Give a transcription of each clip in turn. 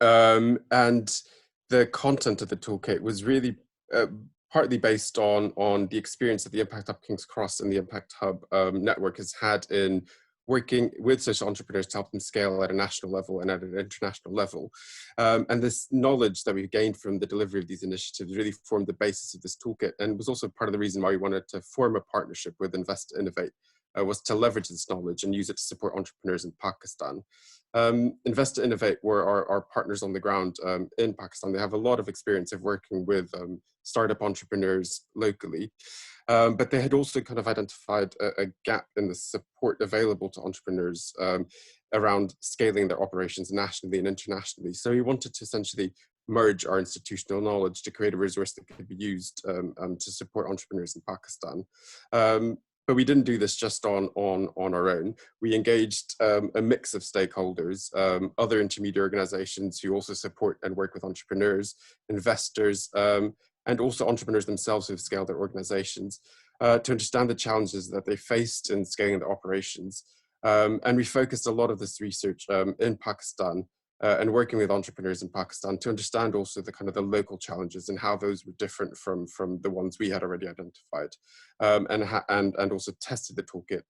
And the content of the toolkit was really partly based on the experience that the Impact Hub King's Cross and the Impact Hub network has had in working with social entrepreneurs to help them scale at a national level and at an international level. And this knowledge that we've gained from the delivery of these initiatives really formed the basis of this toolkit, and was also part of the reason why we wanted to form a partnership with Invest to Innovate, was to leverage this knowledge and use it to support entrepreneurs in Pakistan. Invest to Innovate were our partners on the ground in Pakistan. They have a lot of experience of working with startup entrepreneurs locally, but they had also kind of identified a gap in the support available to entrepreneurs around scaling their operations nationally and internationally. So we wanted to essentially merge our institutional knowledge to create a resource that could be used to support entrepreneurs in Pakistan. But we didn't do this just on our own. We engaged a mix of stakeholders, other intermediate organizations who also support and work with entrepreneurs, investors, and also entrepreneurs themselves who've scaled their organizations to understand the challenges that they faced in scaling their operations. And we focused a lot of this research in Pakistan and working with entrepreneurs in Pakistan to understand also the kind of the local challenges and how those were different from the ones we had already identified, and also tested the toolkit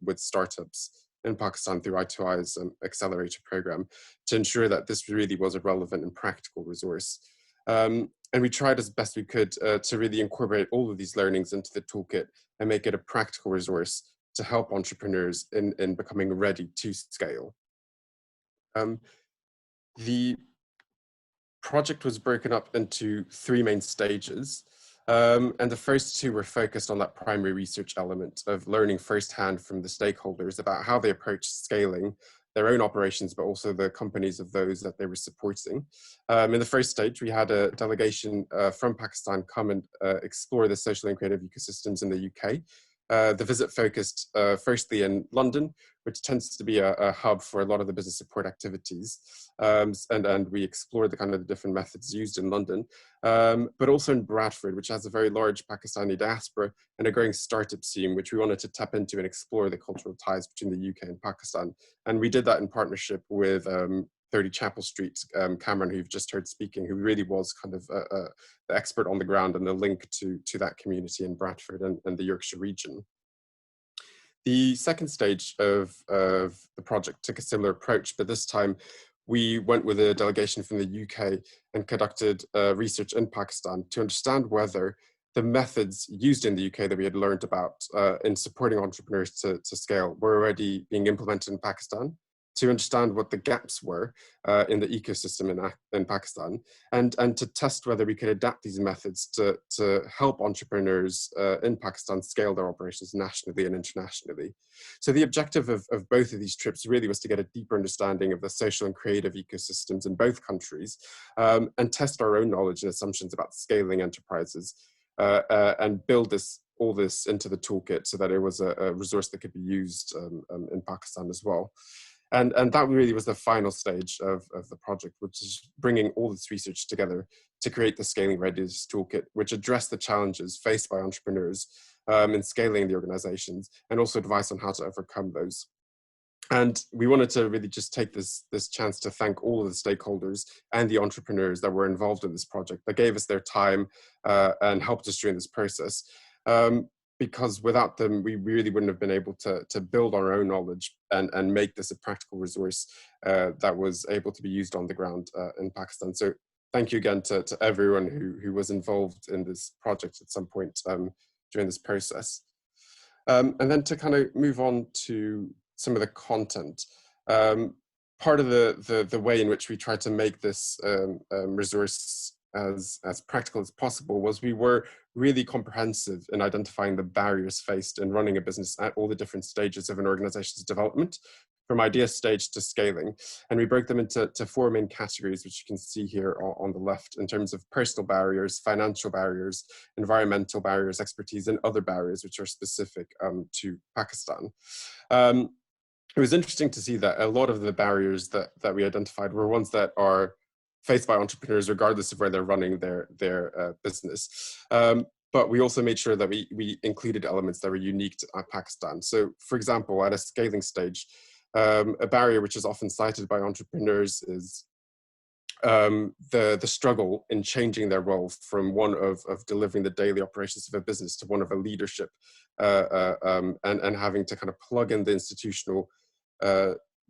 with startups in Pakistan through I2I's accelerator program to ensure that this really was a relevant and practical resource. And we tried as best we could to really incorporate all of these learnings into the toolkit and make it a practical resource to help entrepreneurs in becoming ready to scale. The project was broken up into 3 main stages. And the first 2 were focused on that primary research element of learning firsthand from the stakeholders about how they approach scaling their own operations, but also the companies of those that they were supporting. In the first stage, we had a delegation from Pakistan come and explore the social and creative ecosystems in the UK. The visit focused firstly in London, which tends to be a hub for a lot of the business support activities. And we explored the kind of the different methods used in London, but also in Bradford, which has a very large Pakistani diaspora and a growing startup scene, which we wanted to tap into and explore the cultural ties between the UK and Pakistan. And we did that in partnership with 30 Chapel Street, Cameron, who you've just heard speaking, who really was kind of the expert on the ground and the link to that community in Bradford and the Yorkshire region. The second stage of the project took a similar approach, but this time we went with a delegation from the UK and conducted research in Pakistan to understand whether the methods used in the UK that we had learned about in supporting entrepreneurs to scale were already being implemented in Pakistan, to understand what the gaps were in the ecosystem in Pakistan, and to test whether we could adapt these methods to help entrepreneurs in Pakistan scale their operations nationally and internationally. So the objective of both of these trips really was to get a deeper understanding of the social and creative ecosystems in both countries, and test our own knowledge and assumptions about scaling enterprises, and build all this into the toolkit so that it was a resource that could be used in Pakistan as well. And that really was the final stage of the project, which is bringing all this research together to create the Scaling Readiness Toolkit, which addressed the challenges faced by entrepreneurs in scaling the organizations, and also advice on how to overcome those. And we wanted to really just take this chance to thank all of the stakeholders and the entrepreneurs that were involved in this project, that gave us their time and helped us during this process. Because without them, we really wouldn't have been able to build our own knowledge and make this a practical resource that was able to be used on the ground in Pakistan. So thank you again to everyone who was involved in this project at some point during this process. And then to kind of move on to some of the content. Part of the way in which we tried to make this resource as practical as possible was we were really comprehensive in identifying the barriers faced in running a business at all the different stages of an organization's development, from idea stage to scaling. And we broke them into 4 main categories, which you can see here on the left, in terms of personal barriers, financial barriers, environmental barriers, expertise, and other barriers which are specific to Pakistan. It was interesting to see that a lot of the barriers that we identified were ones that are faced by entrepreneurs regardless of where they're running their business. But we also made sure that we included elements that were unique to Pakistan. So for example, at a scaling stage, a barrier which is often cited by entrepreneurs is the struggle in changing their role from one of delivering the daily operations of a business to one of a leadership, and having to kind of plug in the institutional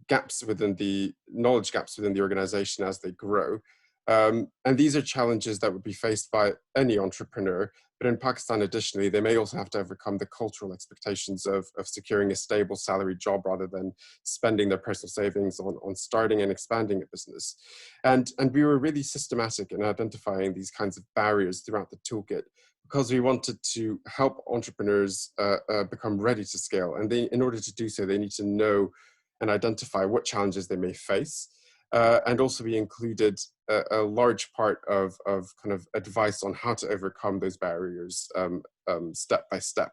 gaps within the knowledge gaps within the organization as they grow. And these are challenges that would be faced by any entrepreneur. But in Pakistan, additionally, they may also have to overcome the cultural expectations of securing a stable salary job rather than spending their personal savings on starting and expanding a business. And we were really systematic in identifying these kinds of barriers throughout the toolkit because we wanted to help entrepreneurs become ready to scale. And in order to do so, they need to know and identify what challenges they may face. And also we included a large part of kind of advice on how to overcome those barriers step by step.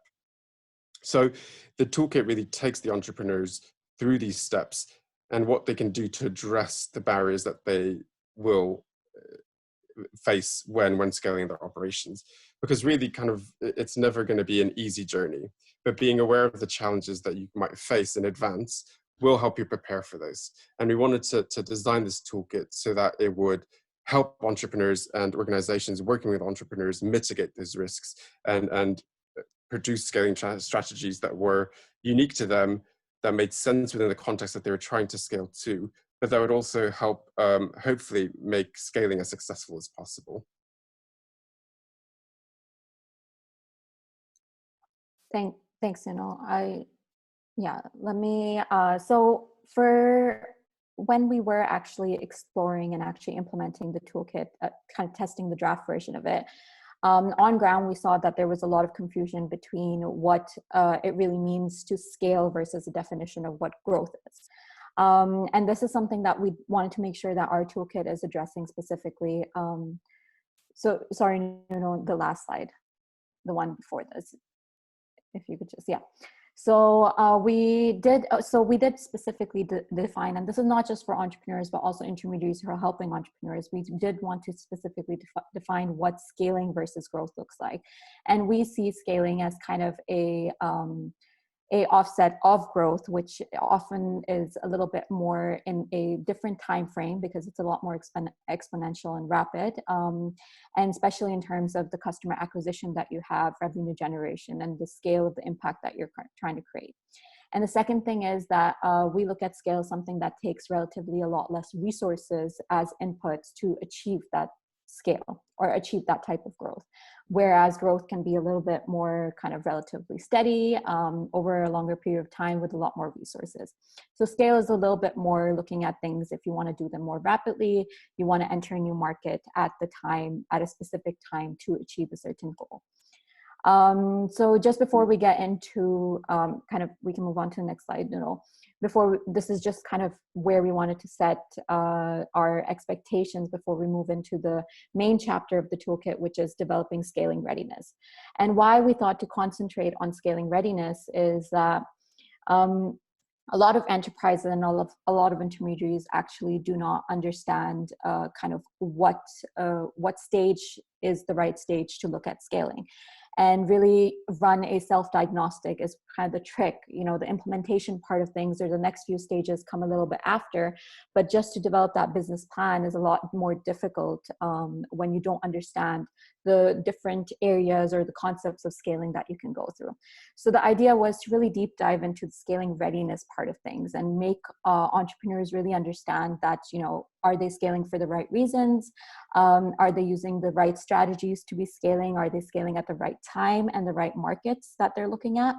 So the toolkit really takes the entrepreneurs through these steps and what they can do to address the barriers that they will face when scaling their operations. Because really kind of, it's never going to be an easy journey, but being aware of the challenges that you might face in advance will help you prepare for those. And we wanted to design this toolkit so that it would help entrepreneurs and organizations working with entrepreneurs mitigate those risks and produce scaling strategies that were unique to them, that made sense within the context that they were trying to scale to, but that would also help hopefully make scaling as successful as possible. Thanks, yeah, let me, so for when we were actually exploring and actually implementing the toolkit, kind of testing the draft version of it, on ground, we saw that there was a lot of confusion between what it really means to scale versus the definition of what growth is. And this is something that we wanted to make sure that our toolkit is addressing specifically. So sorry, the last slide, the one before this, if you could just, yeah. So we did specifically define, and this is not just for entrepreneurs, but also intermediaries who are helping entrepreneurs. We did want to specifically define what scaling versus growth looks like. And we see scaling as kind of a offset of growth, which often is a little bit more in a different time frame because it's a lot more exponential and rapid, and especially in terms of the customer acquisition that you have, revenue generation, and the scale of the impact that you're trying to create. And the second thing is that we look at scale as something that takes relatively a lot less resources as inputs to achieve that scale or achieve that type of growth, whereas growth can be a little bit more kind of relatively steady over a longer period of time with a lot more resources. So scale is a little bit more looking at things if you want to do them more rapidly, you want to enter a new market at a specific time to achieve a certain goal. So just before we get into we can move on to the next slide, this is just kind of where we wanted to set our expectations before we move into the main chapter of the toolkit, which is developing scaling readiness. And why we thought to concentrate on scaling readiness is that a lot of enterprises and a lot of intermediaries actually do not understand kind of what stage is the right stage to look at scaling. And really run a self-diagnostic is kind of the trick. The implementation part of things or the next few stages come a little bit after, but just to develop that business plan is a lot more difficult when you don't understand the different areas or the concepts of scaling that you can go through. So the idea was to really deep dive into the scaling readiness part of things and make entrepreneurs really understand that, are they scaling for the right reasons? Are they using the right strategies to be scaling? Are they scaling at the right time and the right markets that they're looking at?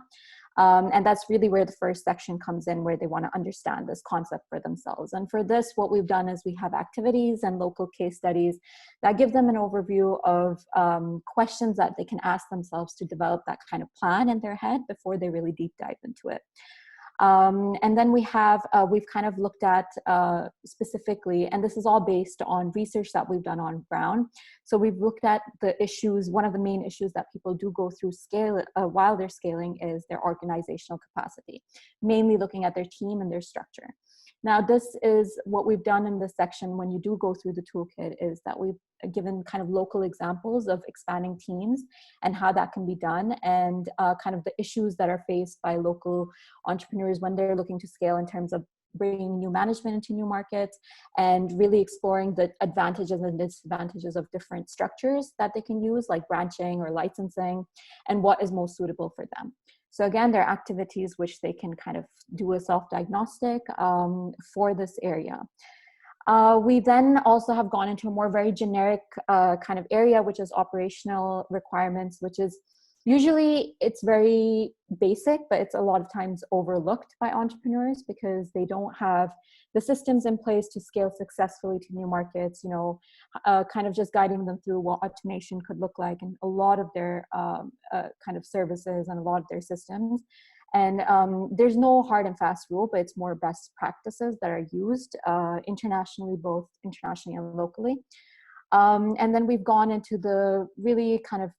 And that's really where the first section comes in, where they want to understand this concept for themselves. And for this, what we've done is we have activities and local case studies that give them an overview of questions that they can ask themselves to develop that kind of plan in their head before they really deep dive into it. And then we've kind of looked at specifically, and this is all based on research that we've done on ground. So we've looked at the issues. One of the main issues that people do go through while they're scaling is their organizational capacity, mainly looking at their team and their structure. Now, this is what we've done in this section when you do go through the toolkit, is that we've given kind of local examples of expanding teams and how that can be done, and kind of the issues that are faced by local entrepreneurs when they're looking to scale in terms of bringing new management into new markets, and really exploring the advantages and disadvantages of different structures that they can use, like branching or licensing, and what is most suitable for them. So again, there are activities which they can kind of do a self-diagnostic for this area. We then also have gone into a more very generic kind of area, which is operational requirements, which is usually it's very basic, but it's a lot of times overlooked by entrepreneurs because they don't have the systems in place to scale successfully to new markets, kind of just guiding them through what automation could look like in a lot of their kind of services and a lot of their systems. And there's no hard and fast rule, but it's more best practices that are used internationally, both internationally and locally. And then we've gone into the really kind of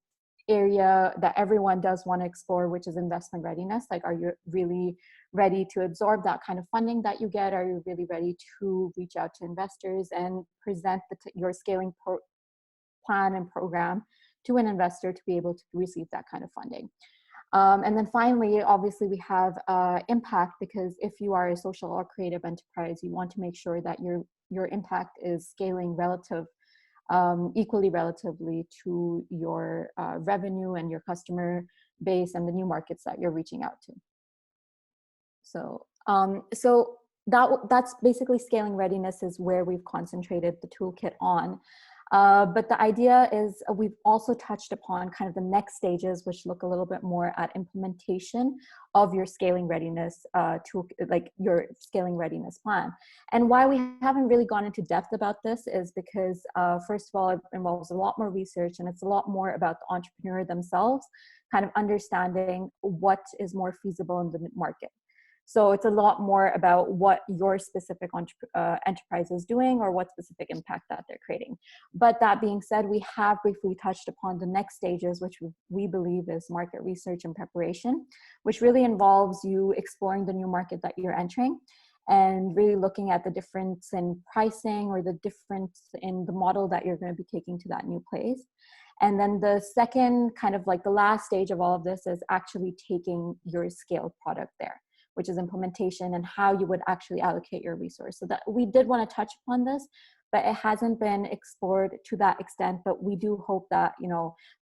area that everyone does want to explore, which is investment readiness. Like, are you really ready to absorb that kind of funding that you get? Are you really ready to reach out to investors and present your scaling plan and program to an investor to be able to receive that kind of funding? And then finally, obviously, we have impact, because if you are a social or creative enterprise, you want to make sure that your impact is scaling equally relatively to your revenue and your customer base and the new markets that you're reaching out to. So, that's basically scaling readiness is where we've concentrated the toolkit on. But the idea is we've also touched upon kind of the next stages, which look a little bit more at implementation of your scaling readiness like your scaling readiness plan. And why we haven't really gone into depth about this is because, first of all, it involves a lot more research, and it's a lot more about the entrepreneur themselves, kind of understanding what is more feasible in the market. So it's a lot more about what your specific enterprise is doing or what specific impact that they're creating. But that being said, we have briefly touched upon the next stages, which we believe is market research and preparation, which really involves you exploring the new market that you're entering and really looking at the difference in pricing or the difference in the model that you're going to be taking to that new place. And then the second, kind of like the last stage of all of this, is actually taking your scaled product there, which is implementation and how you would actually allocate your resource. So that we did want to touch upon this, but it hasn't been explored to that extent. But we do hope that,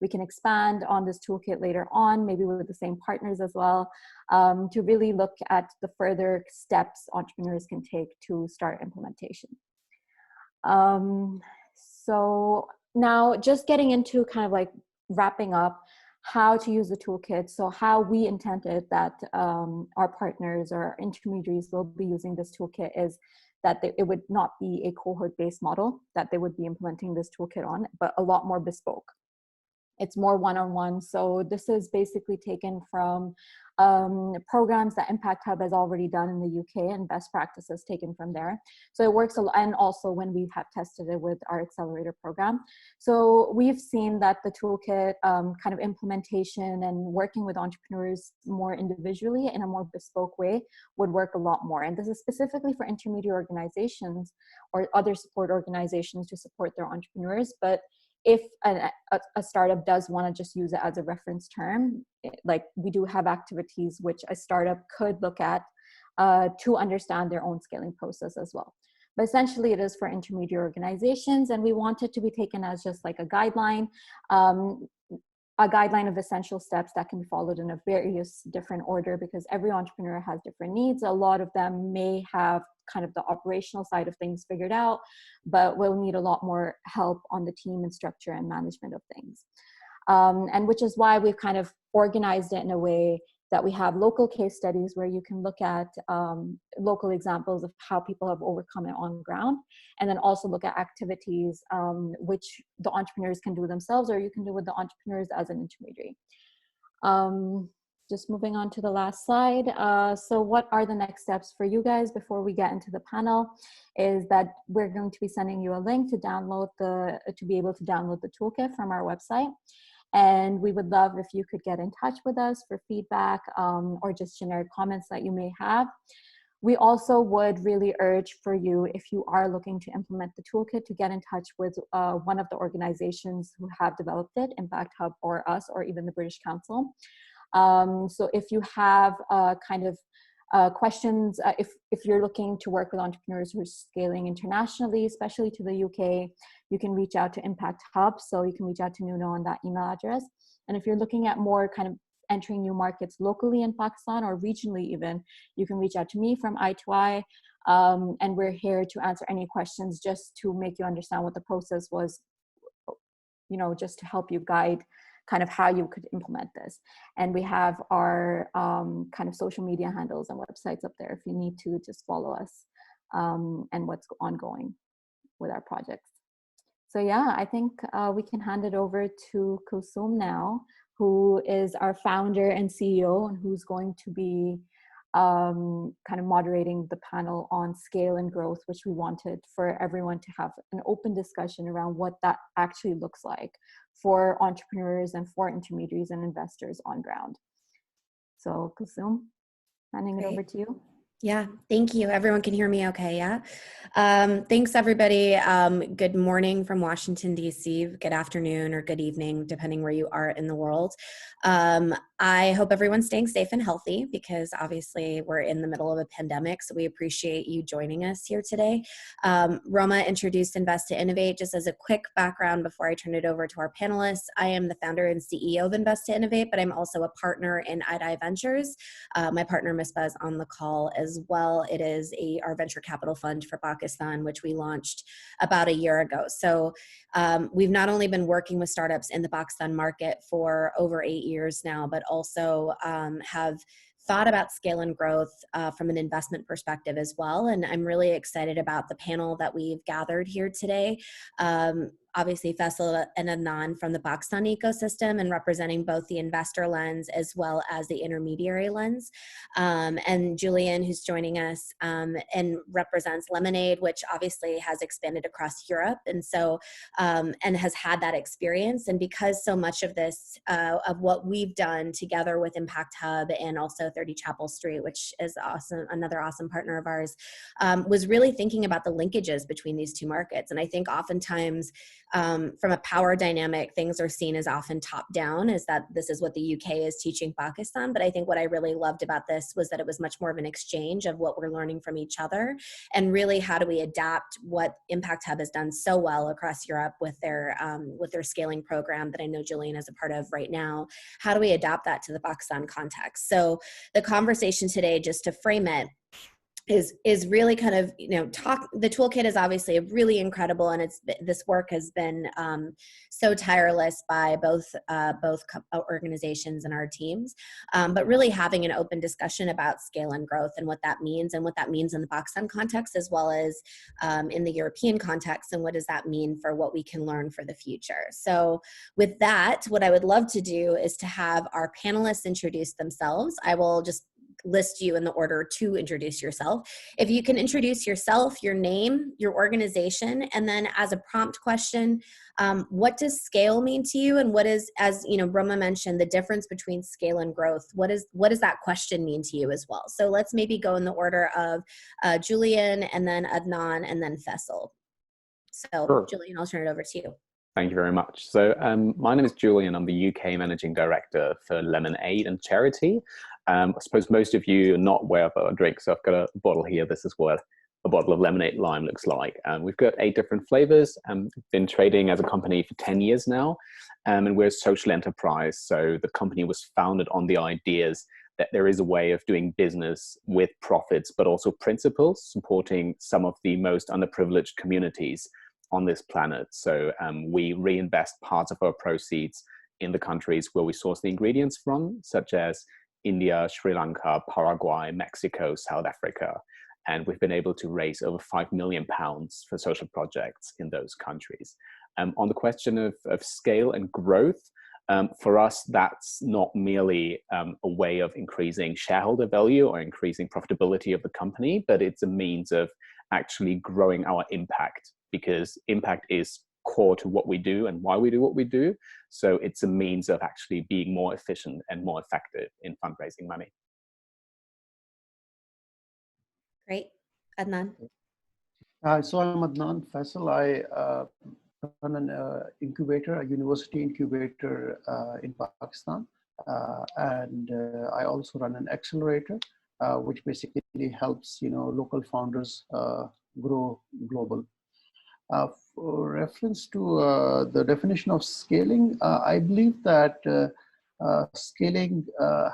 we can expand on this toolkit later on, maybe with the same partners as well, to really look at the further steps entrepreneurs can take to start implementation. So now just getting into kind of like wrapping up how to use the toolkit. So how we intended that our partners or intermediaries will be using this toolkit is that it would not be a cohort-based model that they would be implementing this toolkit on, but a lot more bespoke. It's more one-on-one. So this is basically taken from programs that Impact Hub has already done in the UK and best practices taken from there. So it works, and also when we have tested it with our accelerator program. So we've seen that the toolkit kind of implementation and working with entrepreneurs more individually in a more bespoke way would work a lot more. And this is specifically for intermediate organizations or other support organizations to support their entrepreneurs. But if a startup does want to just use it as a reference term, like we do have activities which a startup could look at to understand their own scaling process as well. But essentially it is for intermediate organizations, and we want it to be taken as just like a guideline of essential steps that can be followed in a various different order, because every entrepreneur has different needs. A lot of them may have kind of the operational side of things figured out, but will need a lot more help on the team and structure and management of things. And which is why we've kind of organized it in a way that we have local case studies where you can look at local examples of how people have overcome it on ground, and then also look at activities which the entrepreneurs can do themselves, or you can do with the entrepreneurs as an intermediary. Just moving on to the last slide. So what are the next steps for you guys before we get into the panel is that we're going to be sending you a link to be able to download the toolkit from our website. And we would love if you could get in touch with us for feedback or just generic comments that you may have. We also would really urge for you, if you are looking to implement the toolkit, to get in touch with one of the organizations who have developed it, Impact Hub or us, or even the British Council. So if you have kind of questions, if you're looking to work with entrepreneurs who are scaling internationally, especially to the UK, you can reach out to Impact Hub. So you can reach out to Nuno on that email address. And if you're looking at more kind of entering new markets locally in Pakistan or regionally even, you can reach out to me from I2I. And we're here to answer any questions, just to make you understand what the process was, you know, just to help you guide kind of how you could implement this. And we have our kind of social media handles and websites up there if you need to just follow us and what's ongoing with our projects. So yeah, I think we can hand it over to Kulsum now, who is our founder and CEO, and who's going to be kind of moderating the panel on scale and growth, which we wanted for everyone to have an open discussion around what that actually looks like for entrepreneurs and for intermediaries and investors on ground. So Kulsum, handing it over to you. Yeah, thank you. Everyone can hear me okay, yeah? Thanks, everybody. Good morning from Washington, D.C. Good afternoon or good evening, depending where you are in the world. I hope everyone's staying safe and healthy, because obviously we're in the middle of a pandemic, so we appreciate you joining us here today. Roma introduced Invest to Innovate. Just as a quick background before I turn it over to our panelists, I am the founder and CEO of Invest to Innovate, but I'm also a partner in IDI Ventures. My partner, Misbah, is on the call as well. It is our venture capital fund for Pakistan, which we launched about a year ago. So we've not only been working with startups in the Pakistan market for over 8 years now, but also have thought about scale and growth from an investment perspective as well. And I'm really excited about the panel that we've gathered here today. Obviously, Faisal and Adnan from the Pakistan ecosystem, and representing both the investor lens as well as the intermediary lens. And Julian, who's joining us and represents Lemonade, which obviously has expanded across Europe. And so, and has had that experience. And because so much of this, of what we've done together with Impact Hub and also 30 Chapel Street, which is awesome, another awesome partner of ours, was really thinking about the linkages between these two markets. And I think oftentimes, from a power dynamic, things are seen as often top down, is that this is what the UK is teaching Pakistan. But I think what I really loved about this was that it was much more of an exchange of what we're learning from each other, and really how do we adapt what Impact Hub has done so well across Europe with their scaling program that I know Julian is a part of right now. How do we adapt that to the Pakistan context? So the conversation today, just to frame it, is really kind of, the toolkit is obviously really incredible, and this work has been so tireless by both organizations and our teams, but really having an open discussion about scale and growth and what that means in the Pakistan context, as well as in the European context, and what does that mean for what we can learn for the future. So with that, what I would love to do is to have our panelists introduce themselves. I will just list you in the order to introduce yourself. If you can introduce yourself, your name, your organization, and then as a prompt question, what does scale mean to you? And what is, as Roma mentioned, the difference between scale and growth? What does that question mean to you as well? So let's maybe go in the order of Julian, and then Adnan, and then Faisal. So sure. Julian, I'll turn it over to you. Thank you very much. So my name is Julian. I'm the UK Managing Director for Lemonade and Charity. I suppose most of you are not aware of our drink, so I've got a bottle here. This is what a bottle of lemonade lime looks like. We've got 8 different flavors. Been trading as a company for 10 years now, and we're a social enterprise. So the company was founded on the ideas that there is a way of doing business with profits, but also principles, supporting some of the most underprivileged communities on this planet. So we reinvest parts of our proceeds in the countries where we source the ingredients from, such as India, Sri Lanka, Paraguay, Mexico, South Africa. And we've been able to raise over £5 million for social projects in those countries. On the question of scale and growth, for us, that's not merely a way of increasing shareholder value or increasing profitability of the company, but it's a means of actually growing our impact, because impact is core to what we do and why we do what we do. So it's a means of actually being more efficient and more effective in fundraising money. Great. Adnan. So I'm Adnan Faisal. I run an incubator, a university incubator in Pakistan. And I also run an accelerator which basically helps local founders grow global. For reference to the definition of scaling, I believe that scaling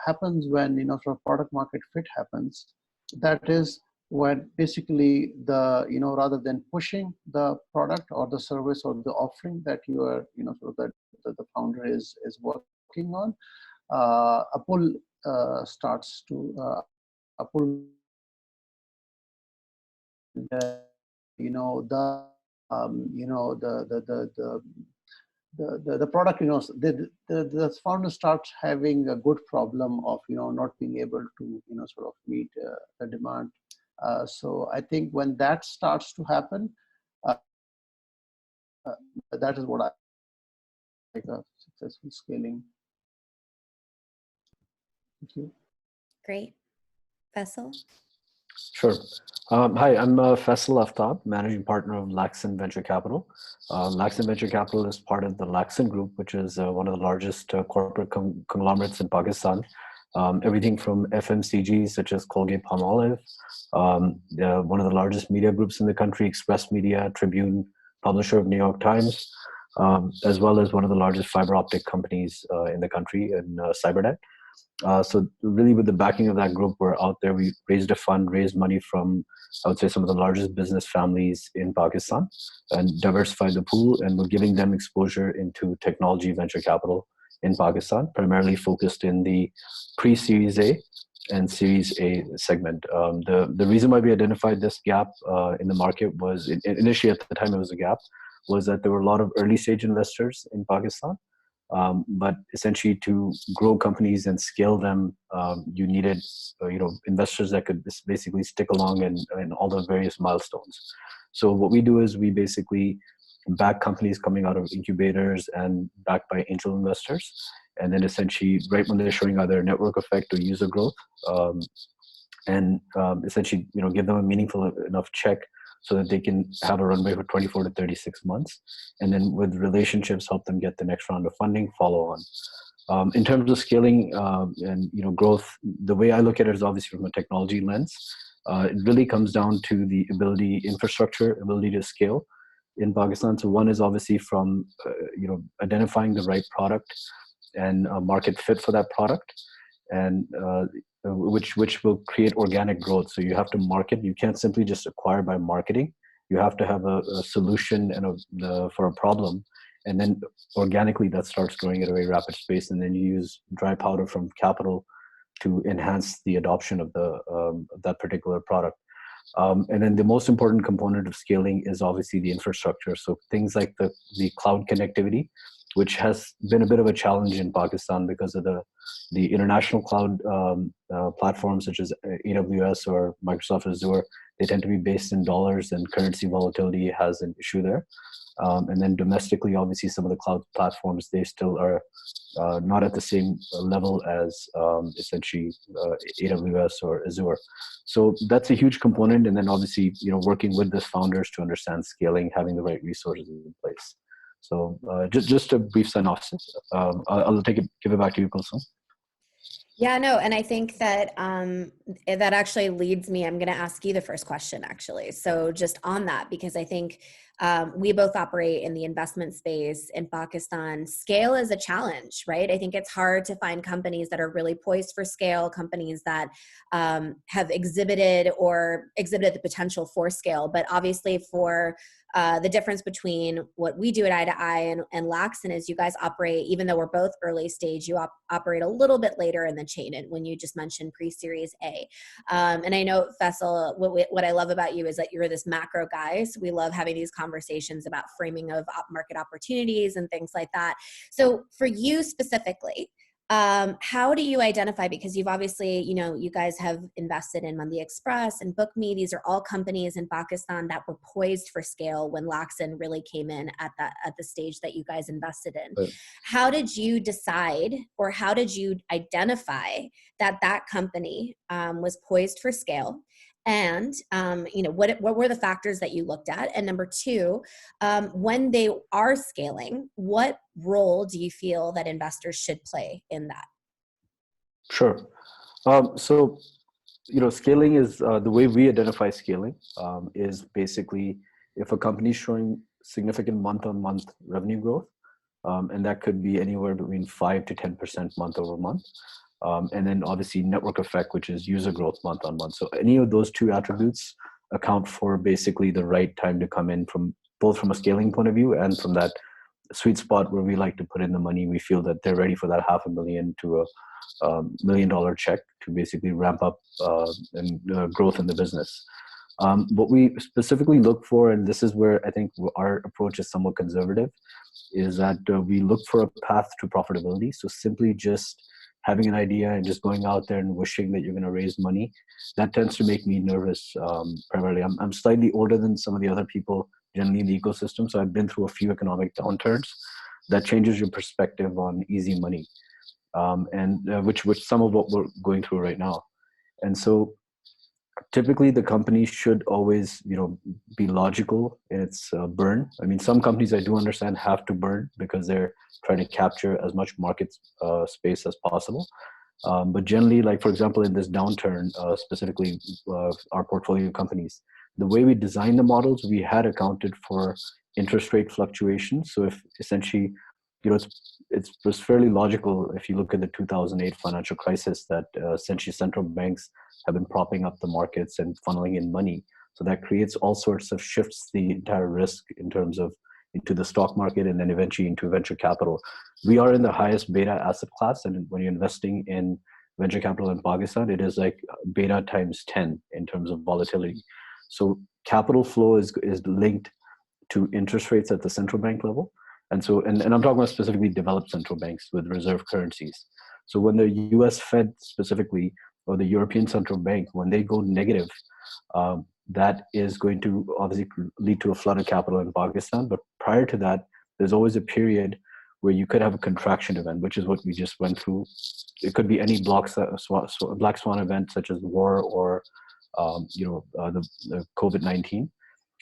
happens when sort of product market fit happens. That is when basically rather than pushing the product or the service or the offering that you are sort of that the founder is working on, a pull starts to a pull the the product, the founder starts having a good problem of not being able to sort of meet the demand. So I think when that starts to happen, that is what I like a successful scaling. Thank you. Great. Faisal? Sure. Hi, I'm Faisal Aftab, Managing Partner of Laxon Venture Capital. Laxon Venture Capital is part of the Laxon Group, which is one of the largest corporate conglomerates in Pakistan. Everything from FMCG, such as Colgate-Palmolive, one of the largest media groups in the country, Express Media, Tribune, publisher of New York Times, as well as one of the largest fiber optic companies in the country, in Cybernet. So really with the backing of that group, we're out there. We raised a fund, raised money from, I would say, some of the largest business families in Pakistan and diversified the pool. And we're giving them exposure into technology venture capital in Pakistan, primarily focused in the pre-Series A and Series A segment. The reason why we identified this gap in the market was, initially at the time it was a gap, was that there were a lot of early stage investors in Pakistan. But essentially to grow companies and scale them, you needed investors that could basically stick along in all the various milestones. So what we do is we basically back companies coming out of incubators and backed by angel investors, and then essentially right when they're showing either network effect or user growth, and essentially give them a meaningful enough check so that they can have a runway for 24 to 36 months. And then with relationships, help them get the next round of funding, follow on. In terms of scaling and growth, the way I look at it is obviously from a technology lens. It really comes down to the ability to scale in Pakistan. So one is obviously from identifying the right product and market fit for that product, and which will create organic growth. So you have to market. You can't simply just acquire by marketing. You have to have a solution and for a problem, and then organically that starts growing at a very rapid pace. And then you use dry powder from capital to enhance the adoption of that particular product. And then the most important component of scaling is obviously the infrastructure. So things like the cloud connectivity, which has been a bit of a challenge in Pakistan because of the international cloud platforms such as AWS or Microsoft Azure. They tend to be based in dollars, and currency volatility has an issue there. And then domestically, obviously, some of the cloud platforms, they still are not at the same level as essentially AWS or Azure. So that's a huge component. And then obviously, working with the founders to understand scaling, having the right resources in place. So just a brief synopsis. I'll give it back to you, Kulsum. Yeah, no, and I think that that actually leads me, I'm going to ask you the first question, actually. So just on that, because I think we both operate in the investment space in Pakistan. Scale is a challenge, right? I think it's hard to find companies that are really poised for scale, companies that have exhibited the potential for scale. But obviously for the difference between what we do at Eye to Eye and Laxon is you guys operate, even though we're both early stage, you operate a little bit later in the chain, and when you just mentioned pre-series A. And I know, Faisal, what I love about you is that you're this macro guy. So we love having these conversations about framing of market opportunities and things like that. So for you specifically, how do you identify, because you've obviously, you guys have invested in Mandi Express and BookMe. These are all companies in Pakistan that were poised for scale when Laxon really came in at the stage that you guys invested in. Right. How did you decide, or how did you identify that company was poised for scale? And, what were the factors that you looked at? And number two, when they are scaling, what role do you feel that investors should play in that? Sure. So scaling is the way we identify scaling is basically if a company is showing significant month-on-month revenue growth, and that could be anywhere between 5 to 10% month over month. And then obviously network effect, which is user growth month on month. So any of those two attributes account for basically the right time to come in from both from a scaling point of view and from that sweet spot where we like to put in the money. We feel that they're ready for that $500,000 to a $1 million check to basically ramp up and growth in the business. What we specifically look for, and this is where I think our approach is somewhat conservative, is that we look for a path to profitability. So simply just having an idea and just going out there and wishing that you're going to raise money, that tends to make me nervous. Primarily, I'm slightly older than some of the other people generally in the ecosystem, so I've been through a few economic downturns. That changes your perspective on easy money, and which some of what we're going through right now. And so typically the company should always be logical in its burn. I mean, some companies I do understand have to burn because they're trying to capture as much market space as possible. But generally, like for example, in this downturn, specifically our portfolio companies, the way we designed the models, we had accounted for interest rate fluctuations. So if essentially, it was fairly logical if you look at the 2008 financial crisis that essentially central banks have been propping up the markets and funneling in money. So that creates all sorts of shifts the entire risk in terms of into the stock market and then eventually into venture capital. We are in the highest beta asset class, and when you're investing in venture capital in Pakistan, it is like beta times 10 in terms of volatility. So capital flow is linked to interest rates at the central bank level. And so, and I'm talking about specifically developed central banks with reserve currencies. So when the US Fed specifically, or the European Central Bank, when they go negative, that is going to obviously lead to a flood of capital in Pakistan. But prior to that, there's always a period where you could have a contraction event, which is what we just went through. It could be any black swan event, such as war or the COVID-19.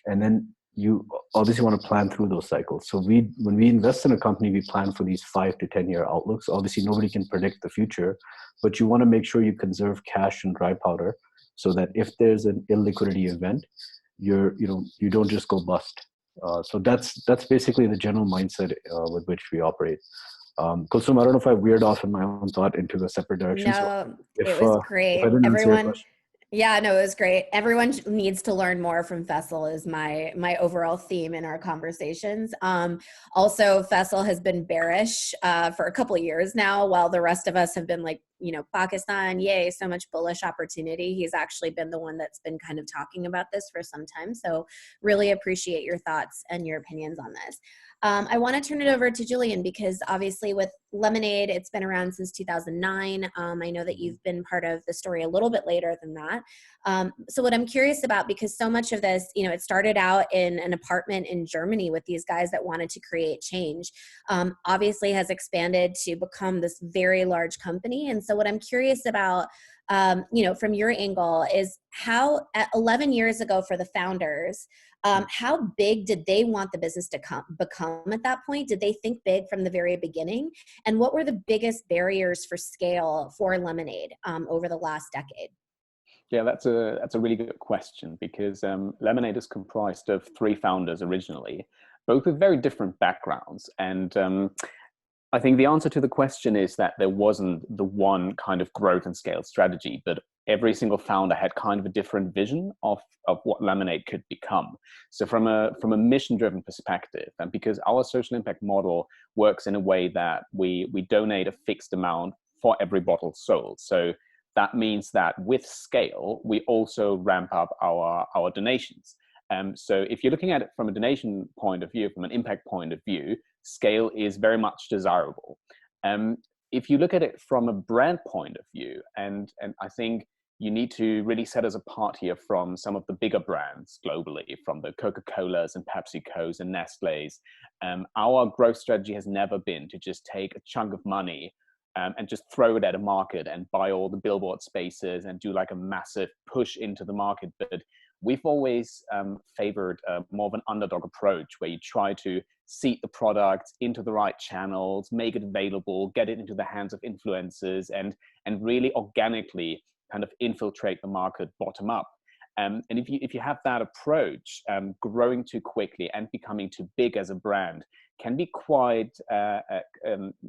And then you obviously want to plan through those cycles. So when we invest in a company, we plan for these 5 to 10 year outlooks. Obviously, nobody can predict the future, but you want to make sure you conserve cash and dry powder so that if there's an illiquidity event, you don't just go bust. So that's basically the general mindset with which we operate. Kulsum, I don't know if I veered off in my own thought into a separate direction. No, it was great. Everyone. Yeah, no, it was great. Everyone needs to learn more from Faisal is my overall theme in our conversations. Also, Faisal has been bearish for a couple of years now, while the rest of us have been like, Pakistan, yay, so much bullish opportunity. He's actually been the one that's been kind of talking about this for some time. So really appreciate your thoughts and your opinions on this. I want to turn it over to Julian because obviously with Lemonade, it's been around since 2009. I know that you've been part of the story a little bit later than that. So what I'm curious about, because so much of this, it started out in an apartment in Germany with these guys that wanted to create change, obviously has expanded to become this very large company. And so what I'm curious about, from your angle is how 11 years ago for the founders, how big did they want the business to become at that point? Did they think big from the very beginning? And what were the biggest barriers for scale for Lemonade over the last decade? Yeah, that's a really good question because Lemonade is comprised of 3 founders originally, both with very different backgrounds. And I think the answer to the question is that there wasn't the one kind of growth and scale strategy, but every single founder had kind of a different vision of what Lemonade could become. So from a mission-driven perspective, and because our social impact model works in a way that we donate a fixed amount for every bottle sold. So that means that with scale, we also ramp up our donations. So if you're looking at it from a donation point of view, from an impact point of view, scale is very much desirable. If you look at it from a brand point of view, and I think you need to really set us apart here from some of the bigger brands globally, from the Coca-Colas and PepsiCos and Nestle's. Our growth strategy has never been to just take a chunk of money and just throw it at a market and buy all the billboard spaces and do like a massive push into the market. But we've always favored more of an underdog approach where you try to seed the product into the right channels, make it available, get it into the hands of influencers, and really organically kind of infiltrate the market bottom up. And if you have that approach, growing too quickly and becoming too big as a brand can be quite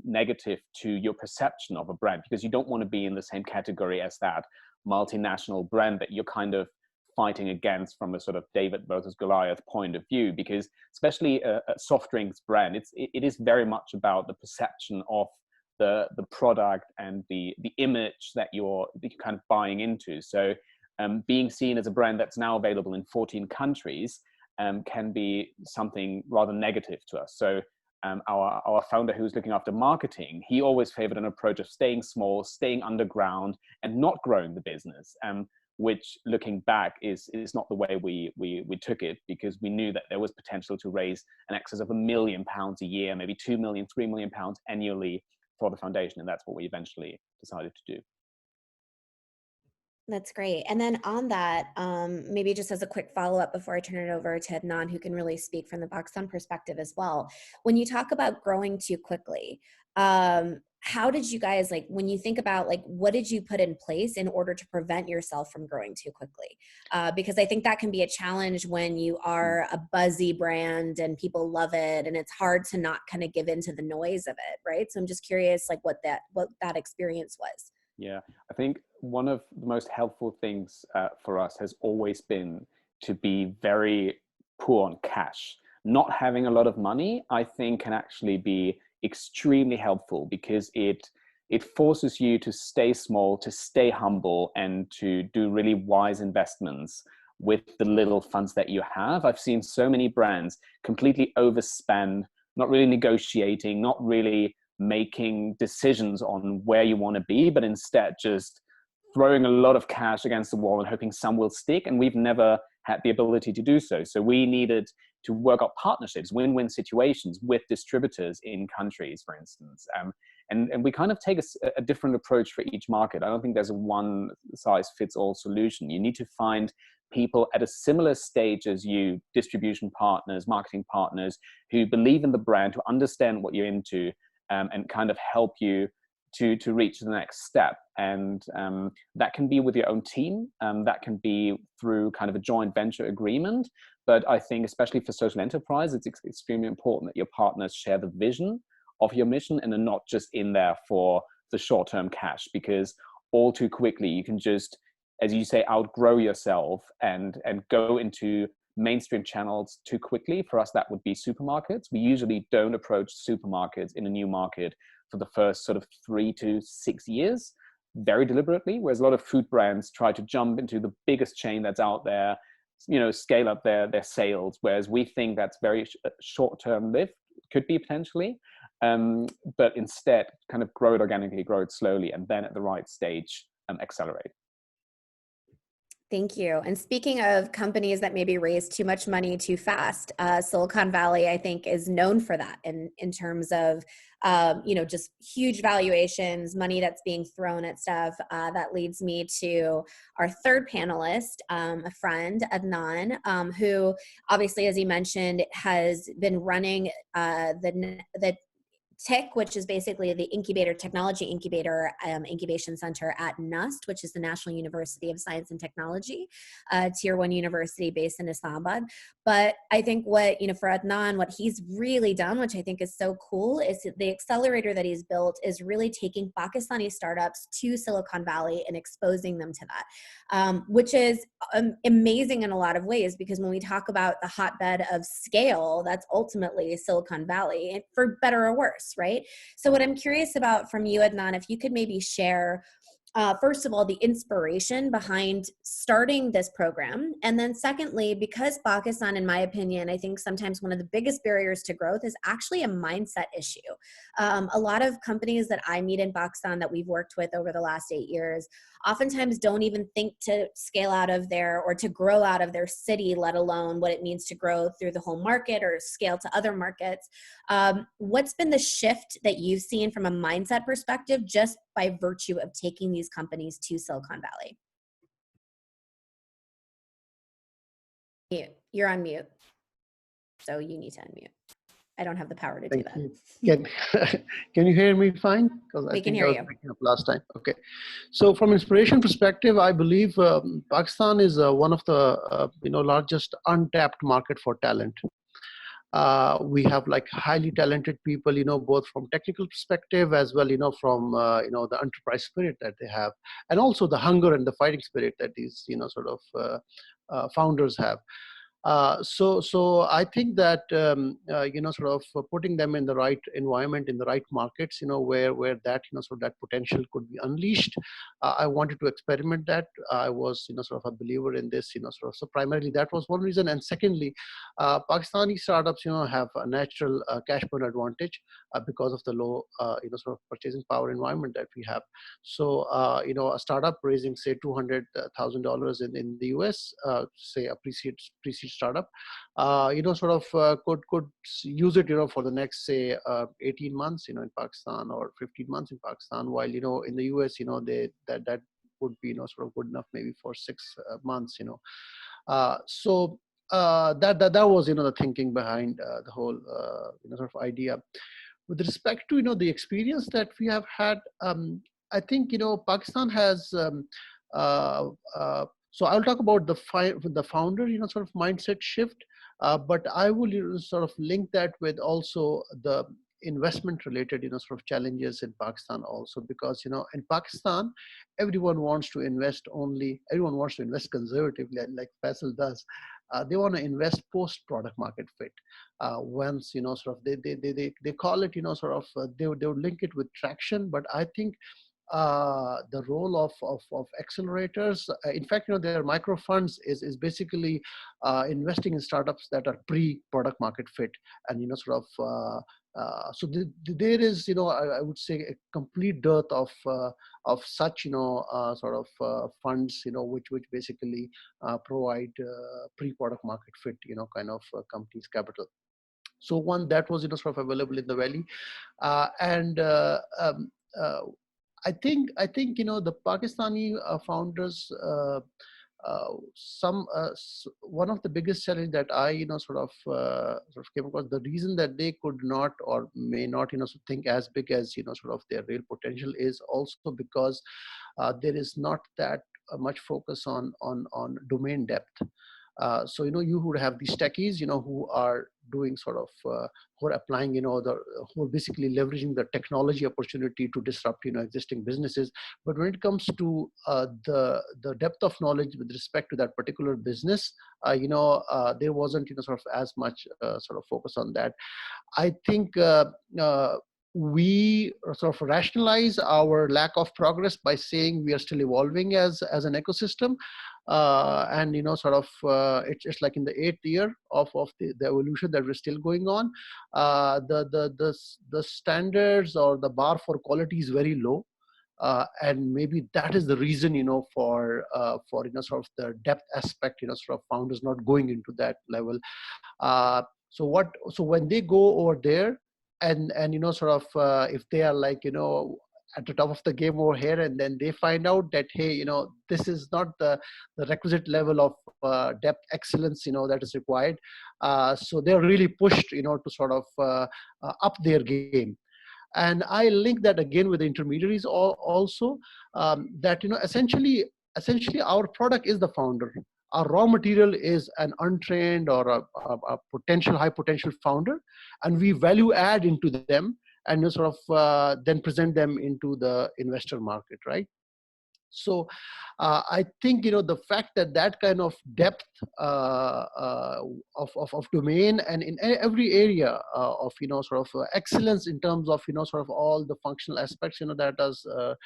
negative to your perception of a brand, because you don't want to be in the same category as that multinational brand that you're kind of fighting against from a sort of David versus Goliath point of view. Because especially a soft drinks brand, it is very much about the perception of the product and the image that you're kind of buying into. So being seen as a brand that's now available in 14 countries can be something rather negative to us. So our founder, who's looking after marketing, he always favored an approach of staying small, staying underground, and not growing the business, which, looking back, is not the way we took it, because we knew that there was potential to raise an excess of £1 million a year, maybe 2 million, 3 million pounds annually for the foundation, and that's what we eventually decided to do. That's great. And then on that, maybe just as a quick follow-up before I turn it over to Adnan, who can really speak from the Pakistan perspective as well. When you talk about growing too quickly, how did you guys, like, when you think about, like, what did you put in place in order to prevent yourself from growing too quickly? Because I think that can be a challenge when you are a buzzy brand and people love it, and it's hard to not kind of give into the noise of it, right? So I'm just curious, like, what that experience was. Yeah, I think one of the most helpful things for us has always been to be very poor on cash. Not having a lot of money, I think, can actually be extremely helpful, because it forces you to stay small, to stay humble, and to do really wise investments with the little funds that you have. I've seen so many brands completely overspend, not really negotiating, not really making decisions on where you want to be, but instead just throwing a lot of cash against the wall and hoping some will stick. And we've never had the ability to do so. So we needed to work out partnerships, win-win situations with distributors in countries, for instance. And we kind of take a different approach for each market. I don't think there's a one-size-fits-all solution. You need to find people at a similar stage as you, distribution partners, marketing partners, who believe in the brand, who understand what you're into, and kind of help you to reach the next step. And that can be with your own team. That can be through kind of a joint venture agreement. But I think, especially for social enterprise, it's extremely important that your partners share the vision of your mission and are not just in there for the short-term cash, because all too quickly you can just, as you say, outgrow yourself and go into mainstream channels too quickly. For us, that would be supermarkets. We usually don't approach supermarkets in a new market for the first sort of 3 to 6 years, very deliberately, whereas a lot of food brands try to jump into the biggest chain that's out there, scale up their sales, whereas we think that's very short-term lived, could be potentially, but instead kind of grow it organically, grow it slowly, and then at the right stage, accelerate. Thank you. And speaking of companies that maybe raise too much money too fast, Silicon Valley, I think, is known for that in terms of, just huge valuations, money that's being thrown at stuff. That leads me to our third panelist, a friend, Adnan, who obviously, as he mentioned, has been running the TIC, which is basically the technology incubator, incubation center at NUST, which is the National University of Science and Technology, tier 1 university based in Islamabad. But I think what, for Adnan, what he's really done, which I think is so cool, is the accelerator that he's built is really taking Pakistani startups to Silicon Valley and exposing them to that, which is amazing in a lot of ways, because when we talk about the hotbed of scale, that's ultimately Silicon Valley, for better or worse, right? So what I'm curious about from you, Adnan, if you could maybe share, first of all, the inspiration behind starting this program. And then secondly, because Pakistan, in my opinion, I think sometimes one of the biggest barriers to growth is actually a mindset issue. A lot of companies that I meet in Pakistan that we've worked with over the last 8 years oftentimes don't even think to scale out of there or to grow out of their city, let alone what it means to grow through the whole market or scale to other markets. What's been the shift that you've seen from a mindset perspective just by virtue of taking these companies to Silicon Valley? You're on mute, so you need to unmute. I don't have the power to do Thank that. you. Can you hear me fine? Because I We can think hear I was you. picking up last time. Okay. So from inspiration perspective, I believe Pakistan is one of the largest untapped market for talent. We have like highly talented people, both from technical perspective as well, from the enterprise spirit that they have, and also the hunger and the fighting spirit that these founders have. So I think that putting them in the right environment, in the right markets, where that that potential could be unleashed. I wanted to experiment that. I was a believer in this. So primarily that was one reason, and secondly, Pakistani startups have a natural cash burn advantage because of the low purchasing power environment that we have. So a startup raising say $200,000 in the US, say a pre-seed startup, could use it, for the next say 18 months, in Pakistan, or 15 months in Pakistan, while in the US, that would be good enough maybe for 6 months. So that was the thinking behind the whole idea. With respect to the experience that we have had, I think Pakistan has. Uh, so I'll talk about the founder mindset shift, but I will link that with also the investment related challenges in Pakistan also, because in Pakistan everyone wants to invest conservatively, like Faisal does. They want to invest post product market fit. Once they call it they would link it with traction, but I think the role of accelerators, in fact, their micro funds is basically investing in startups that are pre-product market fit, and so there is I would say a complete dearth of such funds which basically provide pre-product market fit kind of companies capital. So one that was available in the valley, and I think the Pakistani founders, one of the biggest challenge that I came across, the reason that they could not or may not think as big as their real potential is also because there is not that much focus on domain depth. So you would have these techies who are doing who are applying who are basically leveraging the technology opportunity to disrupt existing businesses. But when it comes to the depth of knowledge with respect to that particular business, there wasn't as much focus on that. I think we rationalize our lack of progress by saying we are still evolving as an ecosystem, and it's like in the 8th year of the evolution that we're still going on. The standards or the bar for quality is very low. And maybe that is the reason, for the depth aspect, founders not going into that level. So when they go over there, and if they are like at the top of the game over here, and then they find out that hey, this is not the requisite level of depth excellence that is required, so they're really pushed to up their game. And I link that again with the intermediaries also, that essentially our product is the founder. Our raw material is an untrained or a potential high potential founder, and we value add into them and then present them into the investor market, right? So I think the fact that kind of depth of domain, and in every area of excellence in terms of all the functional aspects that does to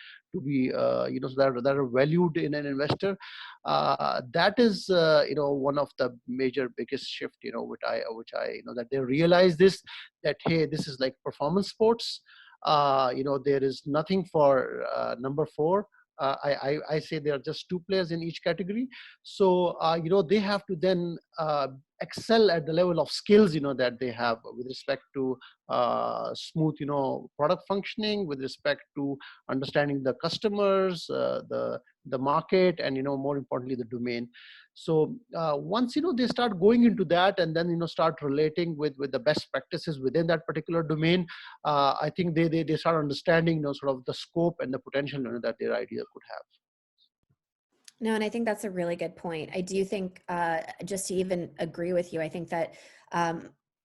be that are valued in an investor, that is one of the major biggest shift which I that they realize this, that hey, this is like performance sports. There is nothing for number 4. I say there are just 2 players in each category. So, they have to then excel at the level of skills, that they have with respect to smooth, product functioning, with respect to understanding the customers, the market, and, more importantly, the domain. So once they start going into that, and then start relating with the best practices within that particular domain, I think they start understanding sort of the scope and the potential that their idea could have. No, and I think that's a really good point. I do think, just to even agree with you, I think that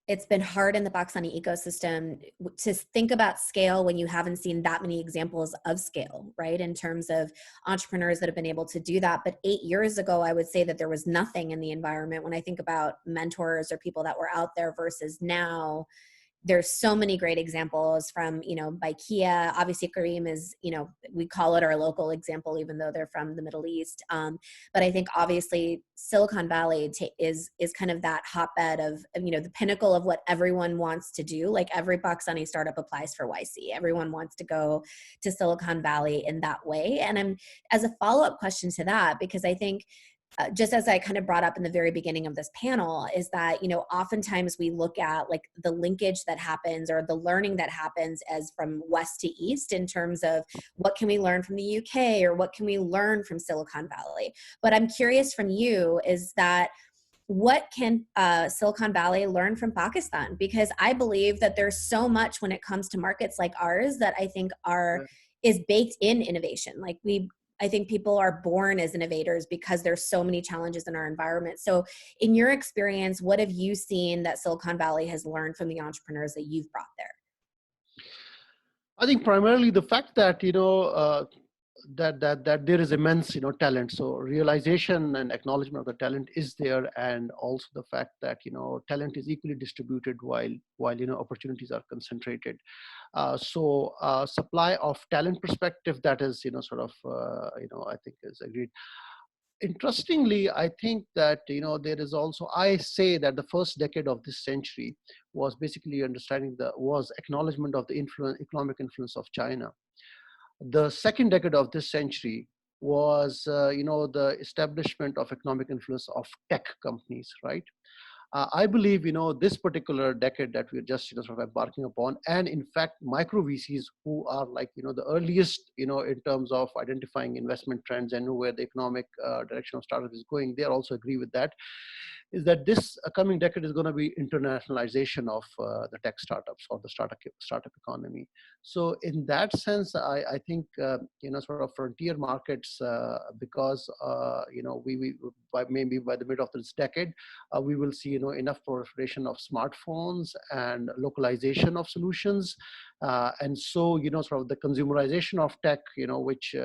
it's been hard in the Pakistani ecosystem to think about scale when you haven't seen that many examples of scale, right? In terms of entrepreneurs that have been able to do that. But 8 years ago, I would say that there was nothing in the environment when I think about mentors or people that were out there versus now. There's so many great examples from, by Kia. Obviously, Kareem is, we call it our local example, even though they're from the Middle East. But I think obviously Silicon Valley is kind of that hotbed of, the pinnacle of what everyone wants to do. Like every Pakistani startup applies for YC. Everyone wants to go to Silicon Valley in that way. And as a follow-up question to that, because I think, just as I kind of brought up in the very beginning of this panel, is that, oftentimes we look at like the linkage that happens or the learning that happens as from west to east in terms of what can we learn from the UK or what can we learn from Silicon Valley. But I'm curious from you is that what can Silicon Valley learn from Pakistan? Because I believe that there's so much when it comes to markets like ours that I think is baked in innovation. Like I think people are born as innovators because there's so many challenges in our environment. So in your experience, what have you seen that Silicon Valley has learned from the entrepreneurs that you've brought there? I think primarily the fact that, that there is immense, talent. So realization and acknowledgement of the talent is there. And also the fact that, talent is equally distributed while opportunities are concentrated. So supply of talent perspective, that is, sort of, I think is agreed. Interestingly, I think that, there is also, I say that the first decade of this century was basically was acknowledgement of the economic influence of China. The second decade of this century was, the establishment of economic influence of tech companies, right? I believe, this particular decade that we're just, sort of embarking upon, and in fact, micro VCs who are like, the earliest, in terms of identifying investment trends and where the economic direction of startup is going, they also agree with that, is that this coming decade is going to be internationalization of the tech startups or the startup economy. So in that sense, I think, sort of frontier markets, because, maybe by the middle of this decade, we will see, enough proliferation of smartphones and localization of solutions. And so, sort of the consumerization of tech, which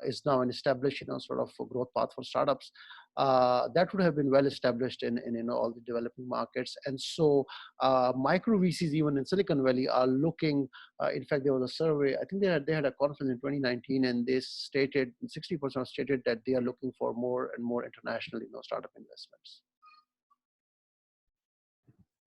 is now an established, sort of growth path for startups. That would have been well established in all the developing markets. And so micro VCs, even in Silicon Valley, are looking, in fact, there was a survey, I think they had a conference in 2019, and they stated, 60% stated that they are looking for more and more international, startup investments.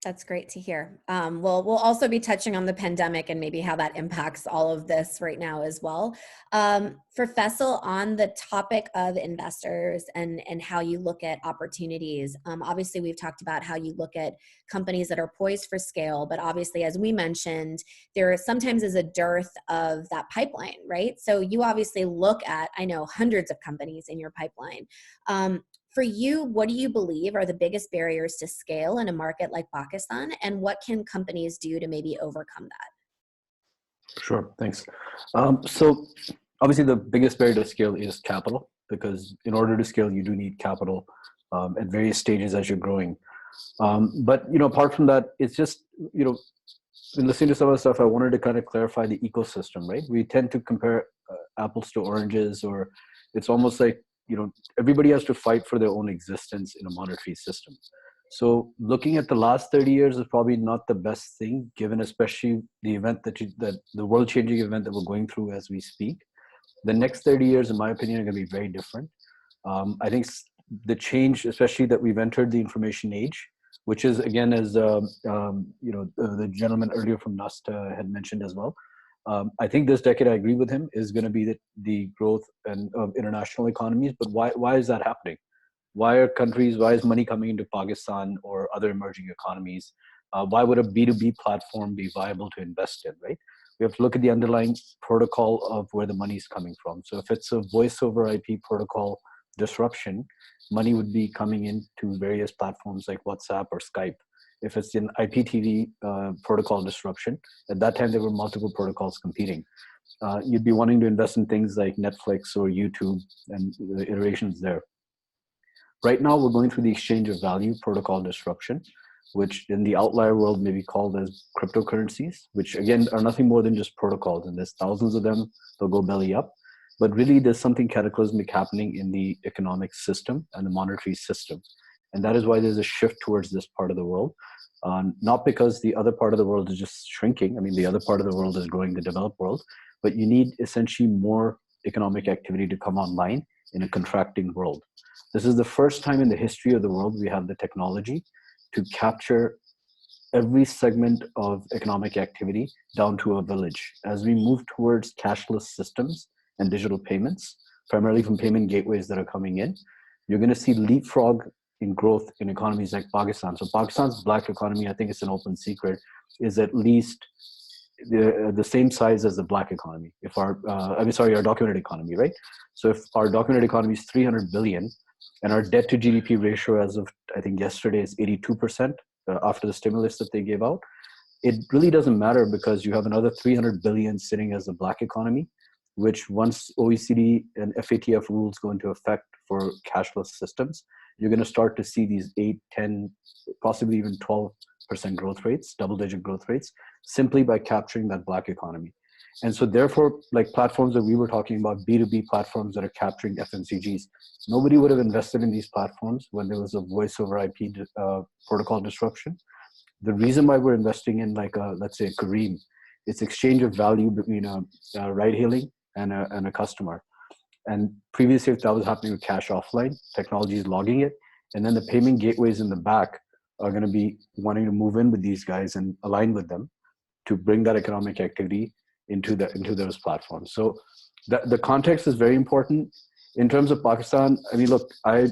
That's great to hear. Well, we'll also be touching on the pandemic and maybe how that impacts all of this right now as well. For Faisal, on the topic of investors and how you look at opportunities, obviously we've talked about how you look at companies that are poised for scale, but obviously, as we mentioned, there sometimes is a dearth of that pipeline, right? So you obviously look at, I know, hundreds of companies in your pipeline. For you, what do you believe are the biggest barriers to scale in a market like Pakistan, and what can companies do to maybe overcome that? Sure, thanks. So obviously the biggest barrier to scale is capital, because in order to scale, you do need capital at various stages as you're growing. But, apart from that, it's just, in listening to some of the stuff, I wanted to kind of clarify the ecosystem, right? We tend to compare apples to oranges, or it's almost like, everybody has to fight for their own existence in a monetary system. So looking at the last 30 years is probably not the best thing, given especially the event that the world-changing event that we're going through as we speak. The next 30 years, in my opinion, are going to be very different. I think the change, especially that we've entered the information age, which is, again, as the gentleman earlier from NUST had mentioned as well. I think this decade, I agree with him, is going to be the growth of international economies. But why is that happening? Why is money coming into Pakistan or other emerging economies? Why would a B2B platform be viable to invest in, right? We have to look at the underlying protocol of where the money is coming from. So if it's a voice over IP protocol disruption, money would be coming into various platforms like WhatsApp or Skype. If it's an IPTV protocol disruption, at that time there were multiple protocols competing. You'd be wanting to invest in things like Netflix or YouTube and the iterations there. Right now, we're going through the exchange of value protocol disruption, which in the outlier world may be called as cryptocurrencies, which again are nothing more than just protocols. And there's thousands of them, they'll go belly up. But really, there's something cataclysmic happening in the economic system and the monetary system. And that is why there's a shift towards this part of the world. Not because the other part of the world is just shrinking. I mean, the other part of the world is growing, the developed world. But you need essentially more economic activity to come online in a contracting world. This is the first time in the history of the world we have the technology to capture every segment of economic activity down to a village. As we move towards cashless systems and digital payments, primarily from payment gateways that are coming in, you're going to see leapfrog in growth in economies like Pakistan. So Pakistan's black economy, I think it's an open secret, is at least the same size as the black economy. If our, our documented economy, right? So if our documented economy is 300 billion and our debt to GDP ratio as of, I think yesterday is 82% after the stimulus that they gave out, it really doesn't matter because you have another 300 billion sitting as a black economy, which once OECD and FATF rules go into effect for cashless systems, you're going to start to see these 8, 10, possibly even 12% growth rates, double-digit growth rates, simply by capturing that black economy. And so therefore, like platforms that we were talking about, B2B platforms that are capturing FMCGs, nobody would have invested in these platforms when there was a voice over IP protocol disruption. The reason why we're investing in like, let's say Kareem, it's exchange of value between a ride hailing and a customer. And previously, if that was happening with cash offline, technology is logging it. And then the payment gateways in the back are going to be wanting to move in with these guys and align with them to bring that economic activity into those platforms. So the context is very important. In terms of Pakistan, I mean, look, I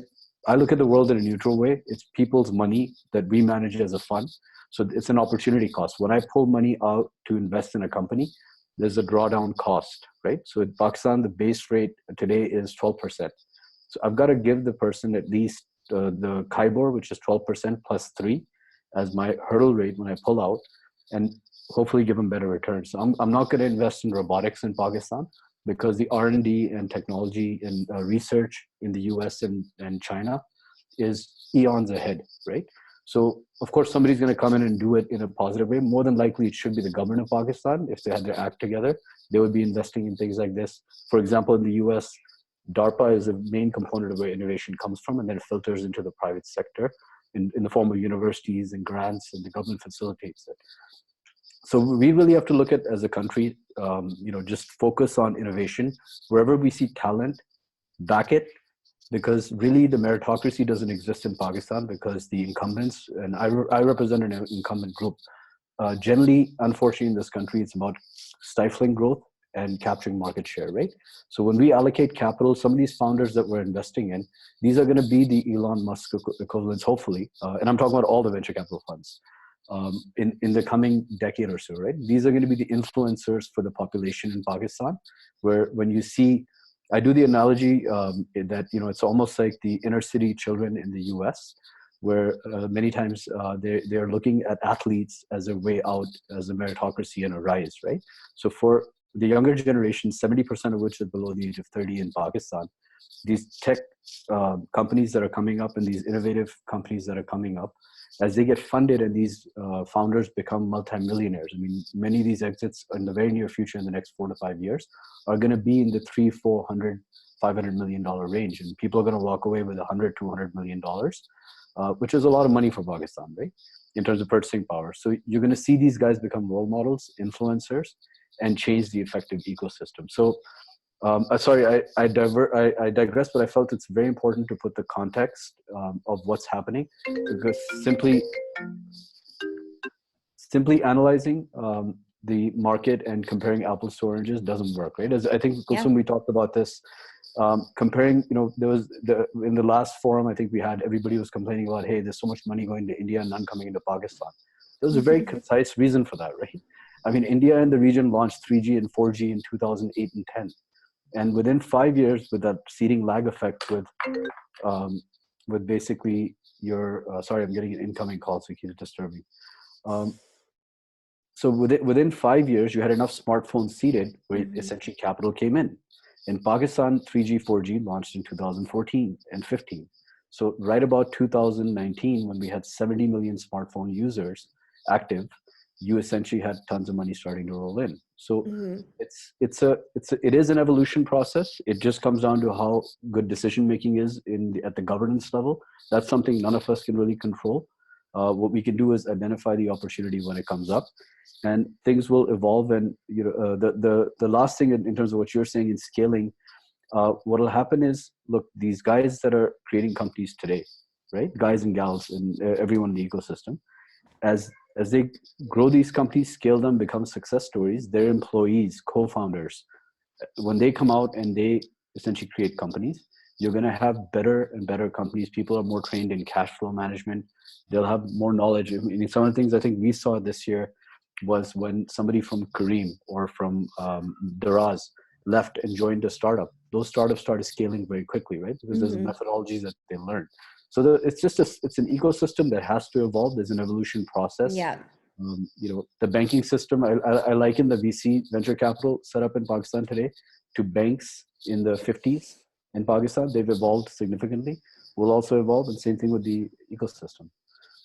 look at the world in a neutral way. It's people's money that we manage as a fund. So it's an opportunity cost. When I pull money out to invest in a company, there's a drawdown cost, right? So in Pakistan, the base rate today is 12%. So I've got to give the person at least the KIBOR, which is 12% plus 3 as my hurdle rate when I pull out, and hopefully give them better returns. So I'm not going to invest in robotics in Pakistan because the R&D and technology and research in the US and China is eons ahead, right? So of course, somebody's going to come in and do it in a positive way. More than likely, it should be the government of Pakistan. If they had their act together, they would be investing in things like this. For example, in the US, DARPA is a main component of where innovation comes from, and then it filters into the private sector in the form of universities and grants, and the government facilitates it. So we really have to look at, as a country, just focus on innovation. Wherever we see talent, back it, because really the meritocracy doesn't exist in Pakistan because the incumbents, and I represent an incumbent group, generally, unfortunately in this country, it's about stifling growth and capturing market share, right? So when we allocate capital, some of these founders that we're investing in, these are going to be the Elon Musk equivalents, hopefully, and I'm talking about all the venture capital funds in the coming decade or so, right? These are going to be the influencers for the population in Pakistan, where when you see, I do the analogy that, it's almost like the inner city children in the US, where many times they're looking at athletes as a way out, as a meritocracy and a rise, right? So for the younger generation, 70% of which is below the age of 30 in Pakistan, these tech companies that are coming up and these innovative companies that are coming up, as they get funded and these founders become multimillionaires. I mean, many of these exits in the very near future, in the next 4 to 5 years, are going to be in the $300, $400, $500 million range. And people are going to walk away with $100, $200 million, which is a lot of money for Pakistan, right? In terms of purchasing power. So you're going to see these guys become role models, influencers, and change the effective ecosystem. So sorry, I digress, but I felt it's very important to put the context of what's happening, because simply analyzing the market and comparing apples to oranges doesn't work, right? As I think, Kulsum, we talked about this, comparing, there was in the last forum, I think we had, everybody was complaining about, hey, there's so much money going to India and none coming into Pakistan. There was a very concise reason for that, right? I mean, India and the region launched 3G and 4G in 2008 and 10. And within 5 years, with that seeding lag effect, with basically your, sorry, I'm getting an incoming call, so you keep disturbing. So within 5 years, you had enough smartphones seeded where essentially capital came in. In Pakistan, 3G, 4G launched in 2014 and 15. So right about 2019, when we had 70 million smartphone users active, you essentially had tons of money starting to roll in. So it is an evolution process. It just comes down to how good decision making is at the governance level. That's something none of us can really control. What we can do is identify the opportunity when it comes up, and things will evolve. And the last thing in terms of what you're saying in scaling, what will happen is, look, these guys that are creating companies today, right? Guys and gals and everyone in the ecosystem, as they grow these companies, scale them, become success stories, their employees, co-founders, when they come out and they essentially create companies, you're going to have better and better companies. People are more trained in cash flow management. They'll have more knowledge. I mean, some of the things I think we saw this year was when somebody from Kareem or from Daraz left and joined a startup. Those startups started scaling very quickly, right? Because there's methodologies that they learned. So it's an ecosystem that has to evolve. There's an evolution process. Yeah. The banking system, I liken the VC venture capital set up in Pakistan today to banks in the 50s in Pakistan. They've evolved significantly. Will also evolve, and same thing with the ecosystem.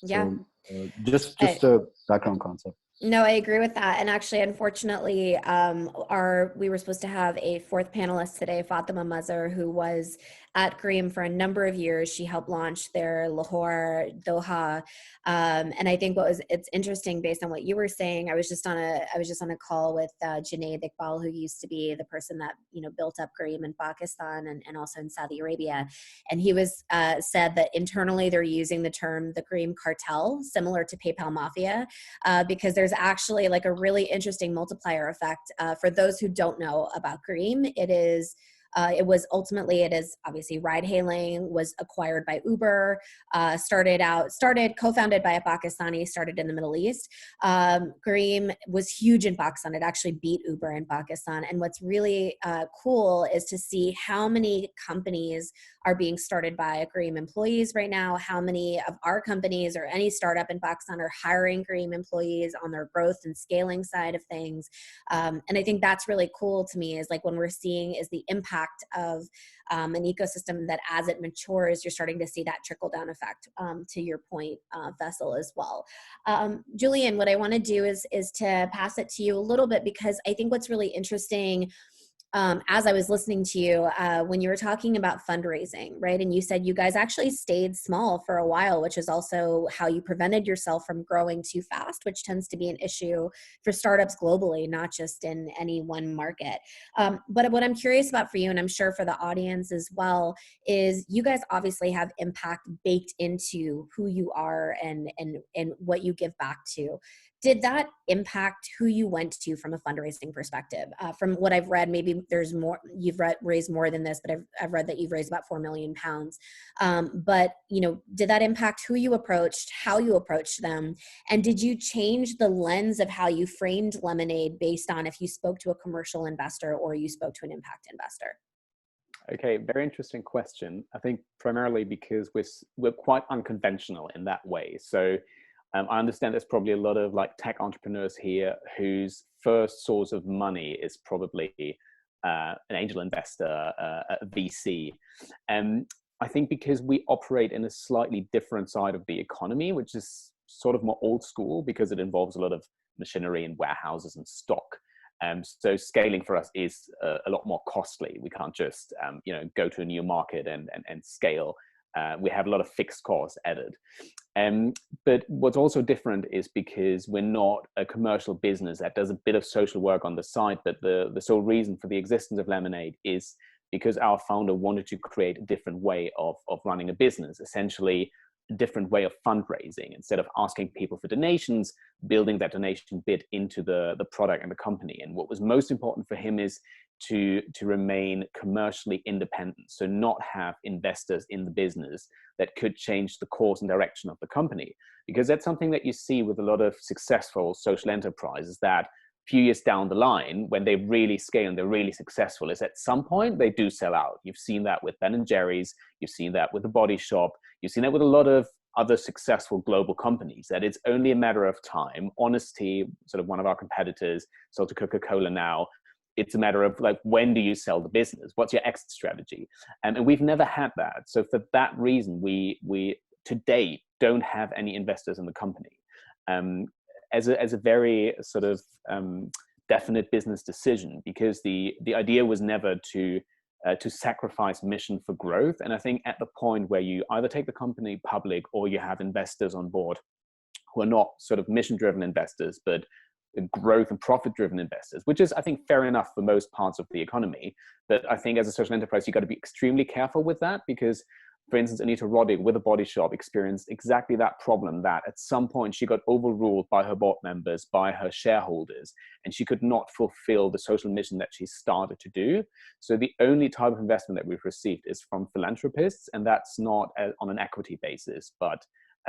Yeah. So just a background concept. No, I agree with that. And actually, unfortunately, we were supposed to have a fourth panelist today, Fatima Mazhar, who was at Kareem for a number of years. She helped launch their Lahore, Doha. And I think it's interesting based on what you were saying. I was just on a call with Junaid Iqbal, who used to be the person that, built up Kareem in Pakistan and also in Saudi Arabia. And he said that internally they're using the term the Kareem cartel, similar to PayPal Mafia, because there's actually like a really interesting multiplier effect. For those who don't know about Kareem, it is obviously ride hailing, was acquired by Uber, co-founded by a Pakistani, started in the Middle East. Kareem was huge in Pakistan. It actually beat Uber in Pakistan. And what's really cool is to see how many companies are being started by Kareem employees right now, how many of our companies or any startup in Pakistan are hiring Kareem employees on their growth and scaling side of things. And I think that's really cool to me, is like when we're seeing is the impact of an ecosystem that as it matures, you're starting to see that trickle down effect, to your point, Faisal, as well. Julian, what I want to do is to pass it to you a little bit, because I think what's really interesting, as I was listening to you, when you were talking about fundraising, right? And you said you guys actually stayed small for a while, which is also how you prevented yourself from growing too fast, which tends to be an issue for startups globally, not just in any one market. But what I'm curious about for you, and I'm sure for the audience as well, is you guys obviously have impact baked into who you are and what you give back to. Did that impact who you went to from a fundraising perspective? From what I've read, maybe there's more, you've raised more than this, but I've read that you've raised about £4 million. But, did that impact who you approached, how you approached them? And did you change the lens of how you framed Lemonade based on if you spoke to a commercial investor or you spoke to an impact investor? Okay, very interesting question. I think primarily because we're quite unconventional in that way. So I understand there's probably a lot of like tech entrepreneurs here whose first source of money is probably an angel investor, a VC. I think because we operate in a slightly different side of the economy, which is sort of more old school because it involves a lot of machinery and warehouses and stock. So scaling for us is a lot more costly. We can't just go to a new market and scale. We have a lot of fixed costs added. But what's also different is because we're not a commercial business that does a bit of social work on the side, but the sole reason for the existence of Lemonade is because our founder wanted to create a different way of running a business, essentially a different way of fundraising. Instead of asking people for donations, building that donation bit into the product and the company. And what was most important for him is to remain commercially independent, so not have investors in the business that could change the course and direction of the company. Because that's something that you see with a lot of successful social enterprises, that few years down the line, when they really scale and they're really successful, is at some point they do sell out. You've seen that with Ben & Jerry's, you've seen that with The Body Shop, you've seen that with a lot of other successful global companies, that it's only a matter of time. Honesty, sort of one of our competitors, sold to Coca-Cola now. It's a matter of like, when do you sell the business? What's your exit strategy? And we've never had that. So for that reason, we to date don't have any investors in the company. As a very sort of definite business decision, because the idea was never to sacrifice mission for growth. And I think at the point where you either take the company public or you have investors on board who are not sort of mission-driven investors, but growth and profit-driven investors, which is, I think, fair enough for most parts of the economy. But I think as a social enterprise, you've got to be extremely careful with that, because, for instance, Anita Roddick with The Body Shop experienced exactly that problem, that at some point she got overruled by her board members, by her shareholders, and she could not fulfill the social mission that she started to do. So the only type of investment that we've received is from philanthropists, and that's not on an equity basis, but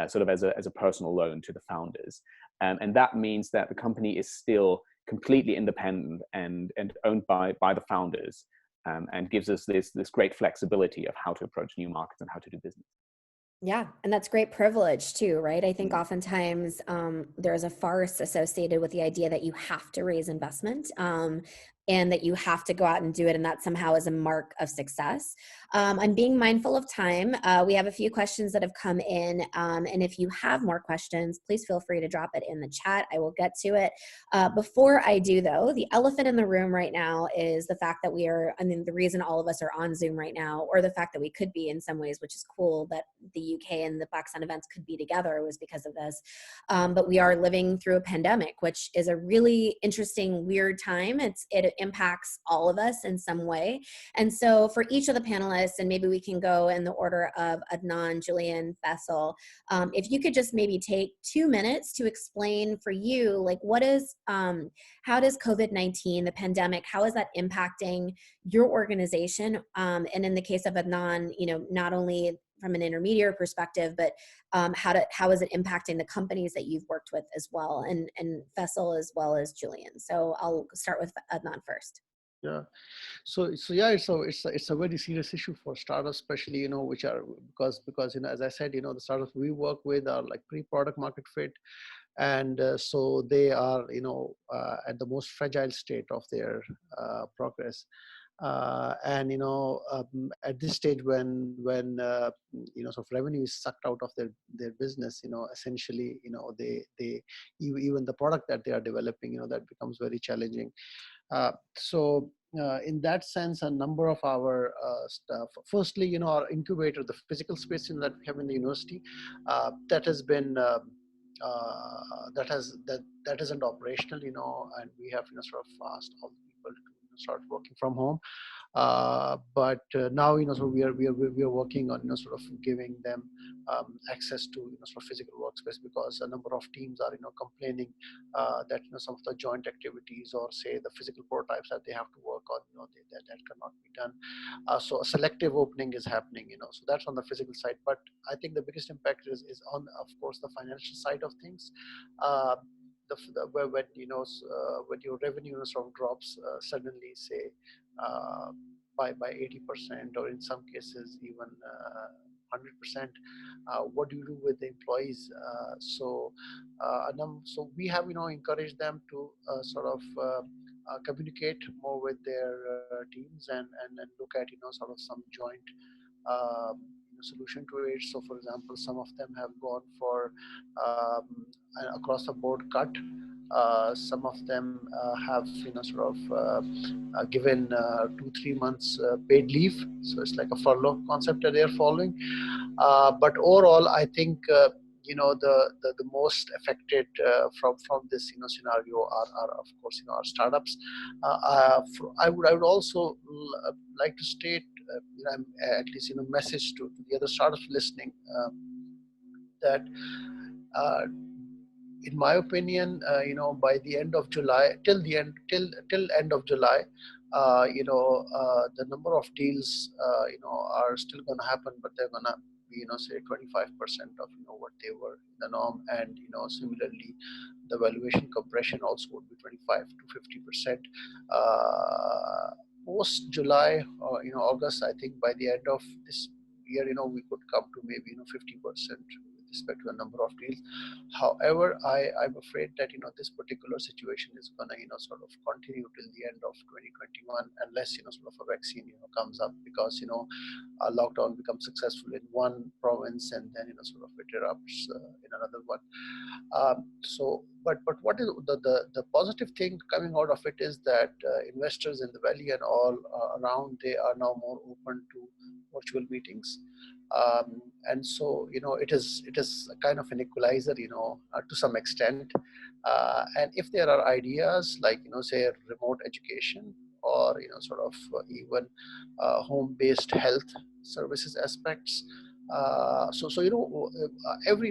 sort of as a personal loan to the founders. And that means that the company is still completely independent and owned by the founders. And gives us this great flexibility of how to approach new markets and how to do business. Yeah, and that's great privilege too, right? I think oftentimes there's a farce associated with the idea that you have to raise investment and that you have to go out and do it, and that somehow is a mark of success. I'm being mindful of time. We have a few questions that have come in, and if you have more questions, please feel free to drop it in the chat. I will get to it. Before I do, though, the elephant in the room right now is the fact that the reason all of us are on Zoom right now, or the fact that we could be in some ways, which is cool that the UK and the Black Sun events could be together, was because of this. But we are living through a pandemic, which is a really interesting, weird time. It impacts all of us in some way. And so for each of the panelists, and maybe we can go in the order of Adnan, Julian, Faisal, if you could just maybe take 2 minutes to explain for you, like, how does COVID-19, the pandemic, how is that impacting your organization? And in the case of Adnan, not only from an intermediary perspective, but how is it impacting the companies that you've worked with as well, and Faisal as well as Julian. So I'll start with Adnan first. Yeah, so yeah, it's a very serious issue for startups, especially which are because as I said, the startups we work with are like pre-product market fit, and so they are at the most fragile state of their progress. And at this stage, when sort of revenue is sucked out of their business, essentially, they even the product that they are developing, that becomes very challenging. So in that sense, a number of our staff, firstly, our incubator, the physical space that we have in the university, that has been that isn't operational, and we have sort of asked all the people to start working from home. But now so we are working on sort of giving them access to sort of physical workspace, because a number of teams are complaining that some of the joint activities, or say the physical prototypes that they have to work on, that cannot be done. So a selective opening is happening, so that's on the physical side. But I think the biggest impact is on, of course, the financial side of things. When your revenue sort of drops suddenly, say by 80%, or in some cases even 100%, what do you do with the employees? So we have encouraged them to sort of communicate more with their teams and look at sort of some joint solution to it. So for example, some of them have gone for an across the board cut. Some of them have sort of given 2-3 months paid leave, so it's like a furlough concept that they're following. But overall, I think the most affected from this scenario are of course our startups. I would also like to state at least message to the other startups listening, that in my opinion, by the end of July, till end of July, the number of deals, are still going to happen, but they're going to be, say 25% of, what they were in the norm. And, similarly, the valuation compression also would be 25 to 50%. Post July or, August, I think by the end of this year, we could come to maybe, 50% with respect to the number of deals. However, I'm afraid that, this particular situation is going to, sort of continue till the end of 2021, unless, sort of a vaccine, comes up, because, a lockdown becomes successful in one province and then, sort of it erupts in another one. But what is the positive thing coming out of it is that investors in the Valley and all around, they are now more open to virtual meetings. And so, it is a kind of an equalizer, to some extent. And if there are ideas like, say remote education, or, sort of even home-based health services aspects. In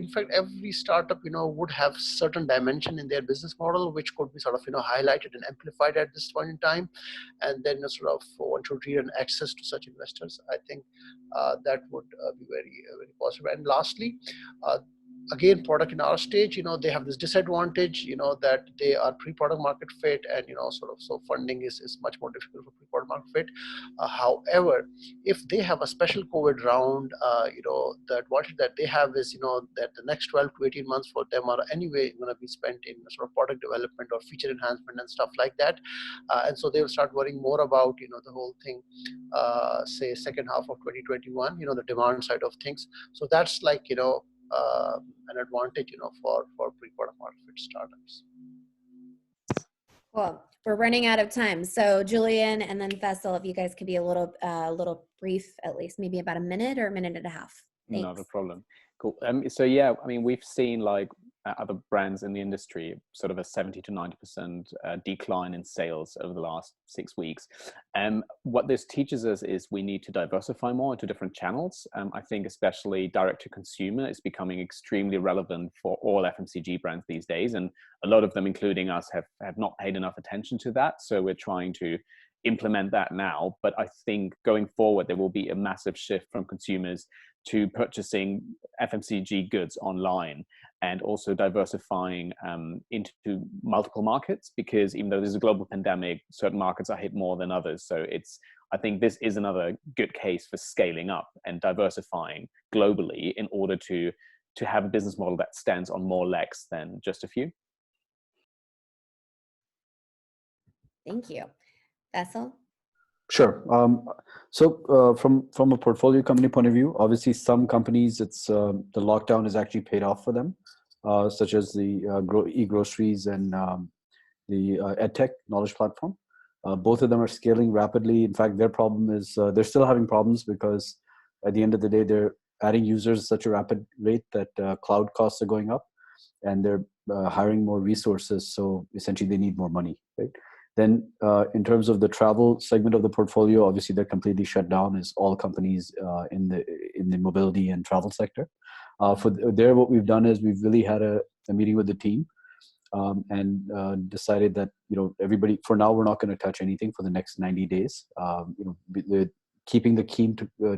fact, every startup, would have certain dimension in their business model, which could be sort of, highlighted and amplified at this point in time. And then sort of one should read and access to such investors. I think that would be very, very positive. And lastly, again, product in our stage, they have this disadvantage, that they are pre-product market fit, and, so funding is much more difficult for pre-product market fit. However, if they have a special COVID round, the advantage that they have is, that the next 12 to 18 months for them are anyway going to be spent in sort of product development or feature enhancement and stuff like that. And so they will start worrying more about, the whole thing, say second half of 2021, the demand side of things. So that's like, an advantage, for pre-product market fit startups. Well, we're running out of time. So Julian and then Faisal, if you guys could be a little brief, at least maybe about a minute or a minute and a half. Thanks. Not a problem. Cool. So yeah, I mean, we've seen like other brands in the industry, sort of a 70 to 90% decline in sales over the last 6 weeks. What this teaches us is we need to diversify more into different channels. I think especially direct to consumer is becoming extremely relevant for all FMCG brands these days. And a lot of them, including us, have not paid enough attention to that. So we're trying to implement that now. But I think going forward, there will be a massive shift from consumers to purchasing FMCG goods online, and also diversifying into multiple markets, because even though there's a global pandemic, certain markets are hit more than others. So I think this is another good case for scaling up and diversifying globally in order to have a business model that stands on more legs than just a few. Thank you. Faisal? Sure. So from a portfolio company point of view, obviously some companies, it's the lockdown has actually paid off for them, such as the e-groceries and the EdTech knowledge platform. Both of them are scaling rapidly. In fact, their problem is they're still having problems because at the end of the day, they're adding users at such a rapid rate that cloud costs are going up, and they're hiring more resources. So essentially they need more money, right? Then in terms of the travel segment of the portfolio, obviously they're completely shut down, as all companies in the mobility and travel sector. What we've done is we've really had a meeting with the team and decided that, everybody, for now, we're not going to touch anything for the next 90 days. Keeping the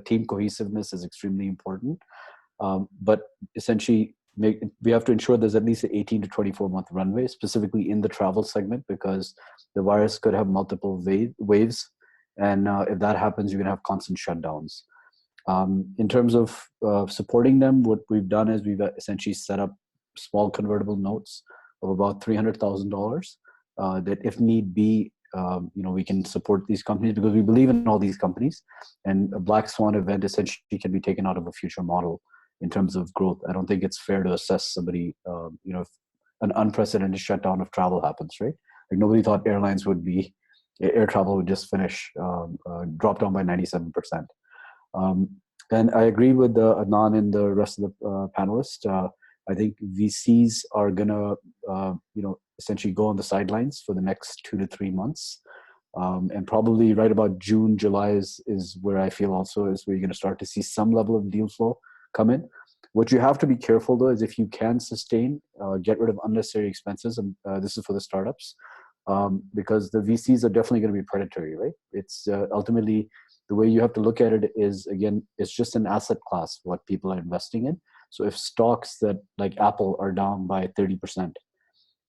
team cohesiveness is extremely important. But essentially, we have to ensure there's at least an 18 to 24 month runway, specifically in the travel segment, because the virus could have multiple waves. And if that happens, you're going to have constant shutdowns. In terms of supporting them, what we've done is we've essentially set up small convertible notes of about $300,000 that if need be, we can support these companies, because we believe in all these companies, and a black swan event essentially can be taken out of a future model in terms of growth. I don't think it's fair to assess somebody, if an unprecedented shutdown of travel happens, right? Like nobody thought air travel would just finish, drop down by 97%. And I agree with Adnan and the rest of the panelists. I think VCs are gonna, essentially go on the sidelines for the next 2 to 3 months. And probably right about June, July is where I feel also is where you're gonna start to see some level of deal flow come in. What you have to be careful though is if you can sustain, get rid of unnecessary expenses, and this is for the startups, because the VCs are definitely going to be predatory, right? It's ultimately the way you have to look at it is, again, it's just an asset class, what people are investing in. So if stocks that like Apple are down by 30%,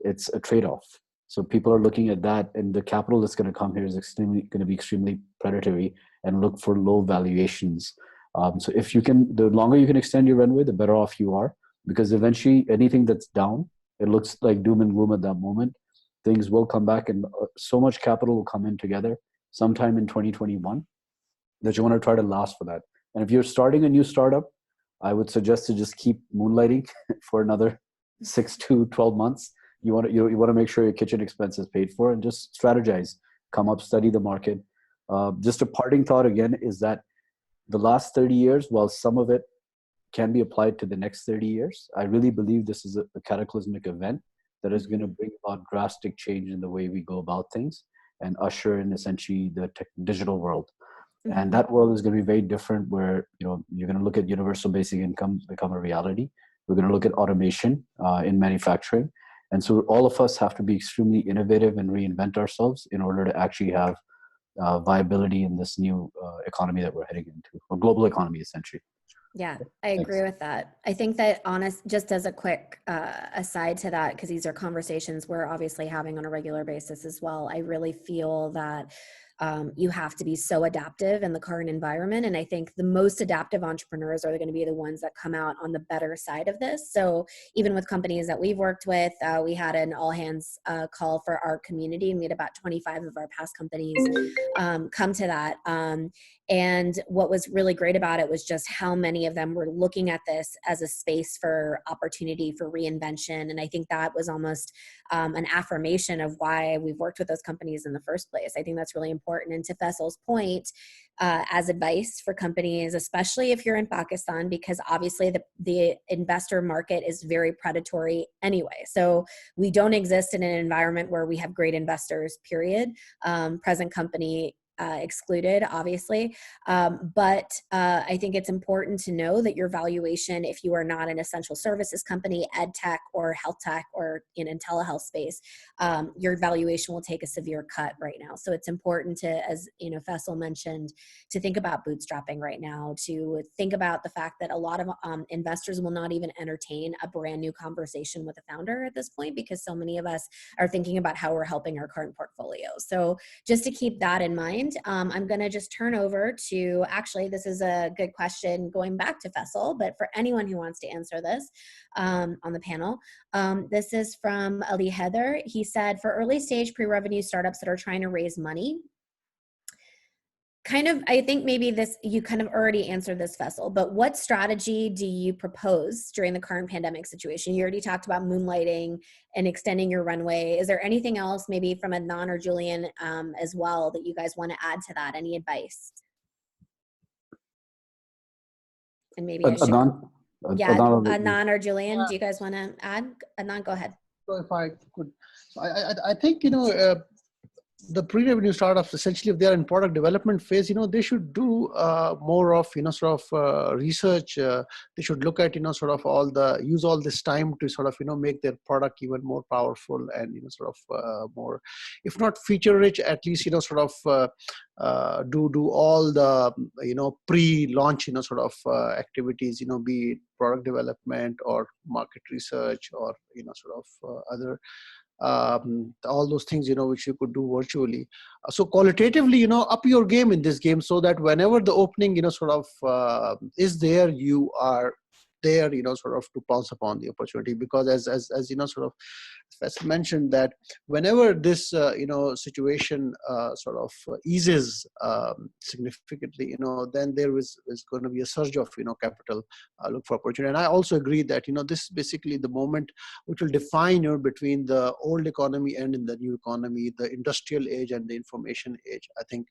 it's a trade-off. So people are looking at that, and the capital that's going to come here is going to be extremely predatory and look for low valuations. So if you can, the longer you can extend your runway, the better off you are, because eventually anything that's down, it looks like doom and gloom at that moment. Things will come back, and so much capital will come in together sometime in 2021 that you want to try to last for that. And if you're starting a new startup, I would suggest to just keep moonlighting for another 6 to 12 months. You want to make sure your kitchen expense is paid for, and just strategize, come up, study the market. Just a parting thought again is that the last 30 years, while some of it can be applied to the next 30 years, I really believe this is a cataclysmic event that is going to bring about drastic change in the way we go about things and usher in essentially the digital world. And that world is going to be very different, where you're going to look at universal basic income become a reality. We're going to look at automation in manufacturing. And so all of us have to be extremely innovative and reinvent ourselves in order to actually have viability in this new economy that we're heading into, a global economy, essentially. Yeah, I agree with that. I think that just as a quick aside to that, because these are conversations we're obviously having on a regular basis as well, I really feel that you have to be so adaptive in the current environment. And I think the most adaptive entrepreneurs are going to be the ones that come out on the better side of this. So even with companies that we've worked with, we had an all hands call for our community, and we had about 25 of our past companies come to that. And what was really great about it was just how many of them were looking at this as a space for opportunity for reinvention. And I think that was almost an affirmation of why we've worked with those companies in the first place. I think that's really important. And to Faisal's point, as advice for companies, especially if you're in Pakistan, because obviously the investor market is very predatory anyway. So we don't exist in an environment where we have great investors, period. Present company excluded, obviously. But I think it's important to know that your valuation, if you are not an essential services company, ed tech or health tech or in telehealth space, your valuation will take a severe cut right now. So it's important to, as Faisal mentioned, to think about bootstrapping right now, to think about the fact that a lot of investors will not even entertain a brand new conversation with a founder at this point, because so many of us are thinking about how we're helping our current portfolio. So just to keep that in mind, I'm going to just turn over to, actually, this is a good question going back to Faisal, but for anyone who wants to answer this on the panel, this is from Ali Heather. He said, for early stage pre-revenue startups that are trying to raise money, I think maybe you kind of already answered this, Faisal, but what strategy do you propose during the current pandemic situation? You already talked about moonlighting and extending your runway. Is there anything else, maybe from Adnan or Julian as well, that you guys want to add to that? Any advice? And maybe Adnan Adnan or Julian, do you guys want to add? Adnan, go ahead. So if I could, I think, the pre-revenue startups, essentially, if they are in product development phase, they should do more of, research. They should look at, use all this time to make their product even more powerful and, more, if not feature rich, at least, do all the, pre-launch, activities, be it product development or market research or, other all those things, which you could do virtually. So qualitatively, up your game in this game, so that whenever the opening, is there, you are there, to pounce upon the opportunity. Because as Faisal mentioned, that whenever this, situation eases significantly, then there is going to be a surge of, capital look for opportunity. And I also agree that, this is basically the moment which will define, between the old economy and in the new economy, the industrial age and the information age. I think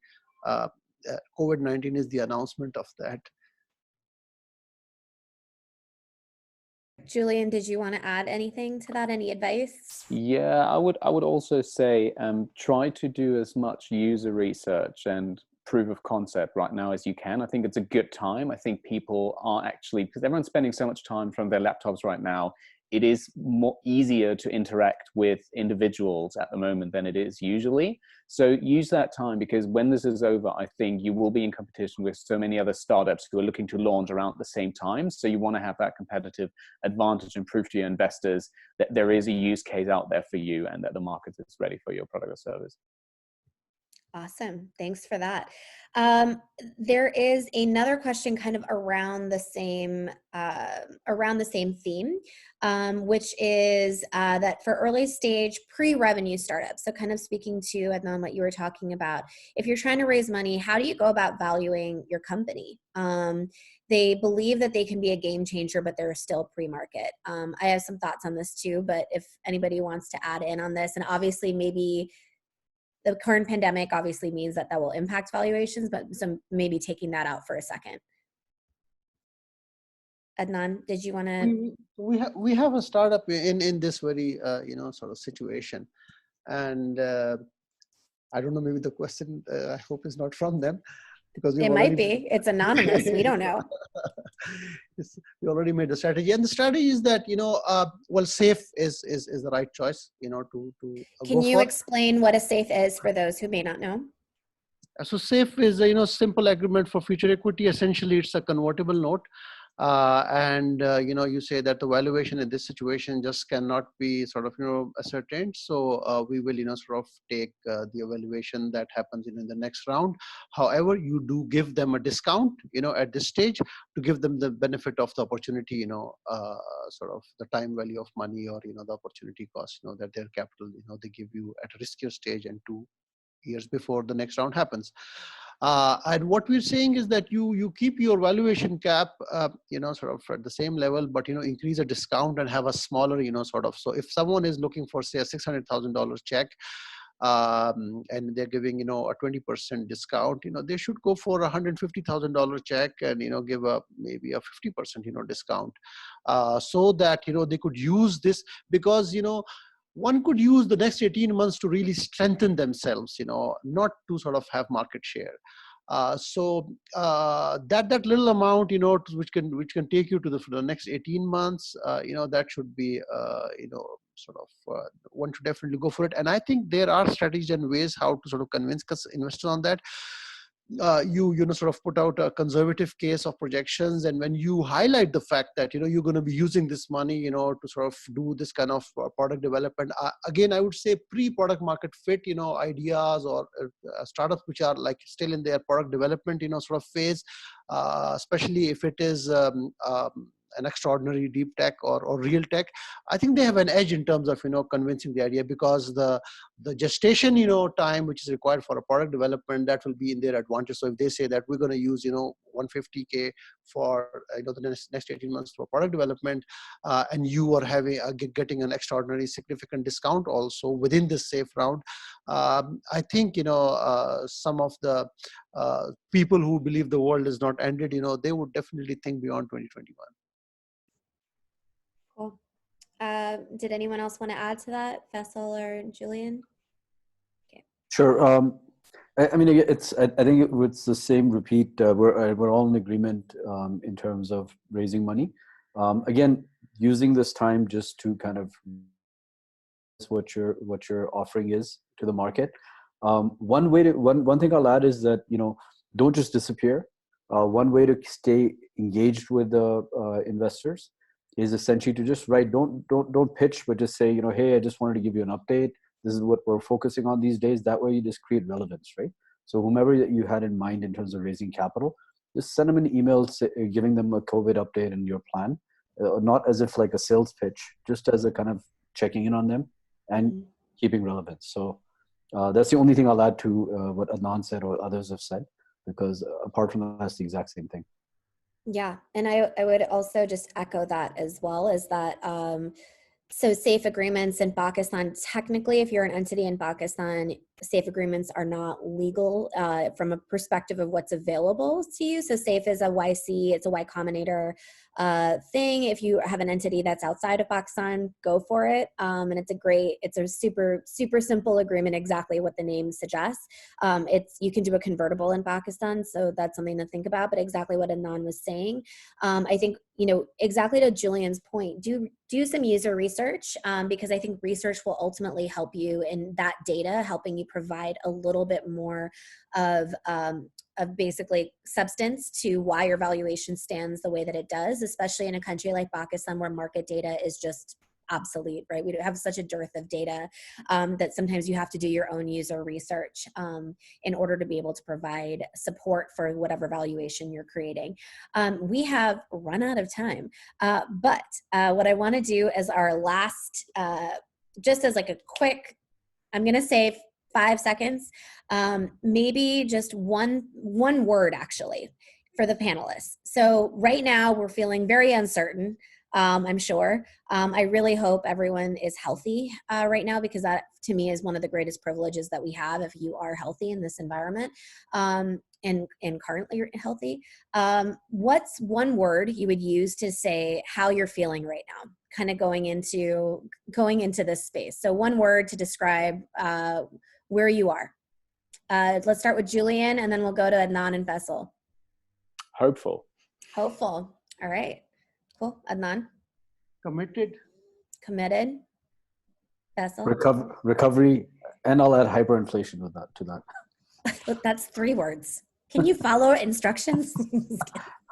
COVID-19 is the announcement of that. Julian, did you want to add anything to that? Any advice? Yeah, I would also say try to do as much user research and proof of concept right now as you can. I think it's a good time. I think people are actually, because everyone's spending so much time from their laptops right now, it is easier to interact with individuals at the moment than it is usually. So use that time, because when this is over, I think you will be in competition with so many other startups who are looking to launch around the same time. So you want to have that competitive advantage and prove to your investors that there is a use case out there for you and that the market is ready for your product or service. Awesome. Thanks for that. There is another question kind of around the same theme, which is that for early stage pre-revenue startups, so kind of speaking to Adnan, what you were talking about, if you're trying to raise money, how do you go about valuing your company? They believe that they can be a game changer, but they're still pre-market. I have some thoughts on this too, but if anybody wants to add in on this, and obviously maybe the current pandemic obviously means that will impact valuations, but some maybe taking that out for a second. Adnan, did you want to? We have a startup in this very sort of situation, and I don't know, maybe the question I hope is not from them, because it might be. It's anonymous. We don't know. We already made the strategy, and the strategy is that well, safe is the right choice. To Can you explain what a safe is for those who may not know? So safe is a simple agreement for future equity. Essentially, it's a convertible note. And you say that the valuation in this situation just cannot be sort of ascertained. So we will sort of take the evaluation that happens in the next round. However, you do give them a discount at this stage to give them the benefit of the opportunity, sort of the time value of money, or the opportunity cost, that their capital they give you at a riskier stage and 2 years before the next round happens. And what we're saying is that you keep your valuation cap, sort of at the same level, but increase a discount and have a smaller, sort of. So if someone is looking for, say, a $600,000 check, and they're giving a 20% discount, they should go for a $150,000 check and give a maybe a 50% discount, so that they could use this, because one could use the next 18 months to really strengthen themselves, not to sort of have market share. So that little amount, which can take you to the next 18 months, that should be, sort of, one should definitely go for it. And I think there are strategies and ways how to sort of convince investors on that. You sort of put out a conservative case of projections, and when you highlight the fact that you're going to be using this money to sort of do this kind of product development, again I would say pre-product market fit ideas, or startups which are like still in their product development sort of phase, especially if it is an extraordinary deep tech or real tech, I think they have an edge in terms of convincing the idea, because the gestation time which is required for a product development, that will be in their advantage. So if they say that we're going to use $150K for the next 18 months for product development, and you are having getting an extraordinary significant discount also within this safe round, I think some of the people who believe the world is not ended, they would definitely think beyond 2021. Cool. Did anyone else want to add to that, Faisal or Julian? Okay. Sure. I mean, I think it's the same repeat. We're all in agreement in terms of raising money. Again, using this time just to kind of what your offering is to the market. One thing I'll add is that don't just disappear. One way to stay engaged with the investors is essentially to just write. Don't pitch, but just say hey, I just wanted to give you an update. This is what we're focusing on these days. That way you just create relevance, right? So whomever that you had in mind in terms of raising capital, just send them an email giving them a COVID update and your plan, not as if like a sales pitch, just as a kind of checking in on them and keeping relevance. So that's the only thing I'll add to what Adnan said or others have said, because apart from that, that's the exact same thing. Yeah, and I would also just echo that as well, is that so safe agreements in Pakistan, technically if you're an entity in Pakistan, SAFE agreements are not legal from a perspective of what's available to you. So SAFE is a YC, it's a Y Combinator thing. If you have an entity that's outside of Pakistan, go for it. And it's a super, super simple agreement, exactly what the name suggests. You can do a convertible in Pakistan, so that's something to think about, but exactly what Adnan was saying. I think, exactly to Julian's point, do some user research, because I think research will ultimately help you in that data, helping you provide a little bit more of basically substance to why your valuation stands the way that it does, especially in a country like Pakistan where market data is just obsolete, right? We have such a dearth of data that sometimes you have to do your own user research in order to be able to provide support for whatever valuation you're creating. We have run out of time, but what I want to do as our last, just as like a quick, I'm going to say 5 seconds, maybe just one word actually for the panelists. So right now we're feeling very uncertain. I'm sure. I really hope everyone is healthy right now, because that to me is one of the greatest privileges that we have if you are healthy in this environment and currently you're healthy. What's one word you would use to say how you're feeling right now, kind of going into this space? So one word to describe where you are. Let's start with Julian and then we'll go to Adnan and Faisal. Hopeful. Hopeful. All right. Cool. Adnan? Committed. Committed. Faisal? Recovery, and I'll add hyperinflation to that. That's 3 words. Can you follow instructions?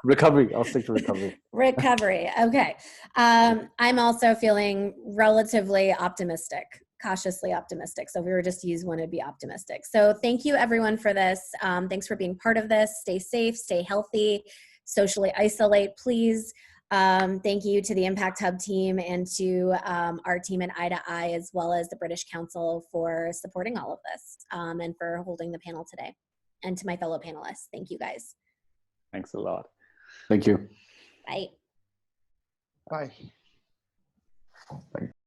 Recovery. I'll stick to recovery. Recovery. Okay. I'm also feeling relatively optimistic, cautiously optimistic. So if we were just to use one, it'd be optimistic. So thank you everyone for this. Thanks for being part of this. Stay safe, stay healthy, socially isolate, please. Thank you to the Impact Hub team and to our team at Eye2Eye, as well as the British Council for supporting all of this and for holding the panel today. And to my fellow panelists, thank you guys. Thanks a lot. Thank you. Bye. Bye. Bye.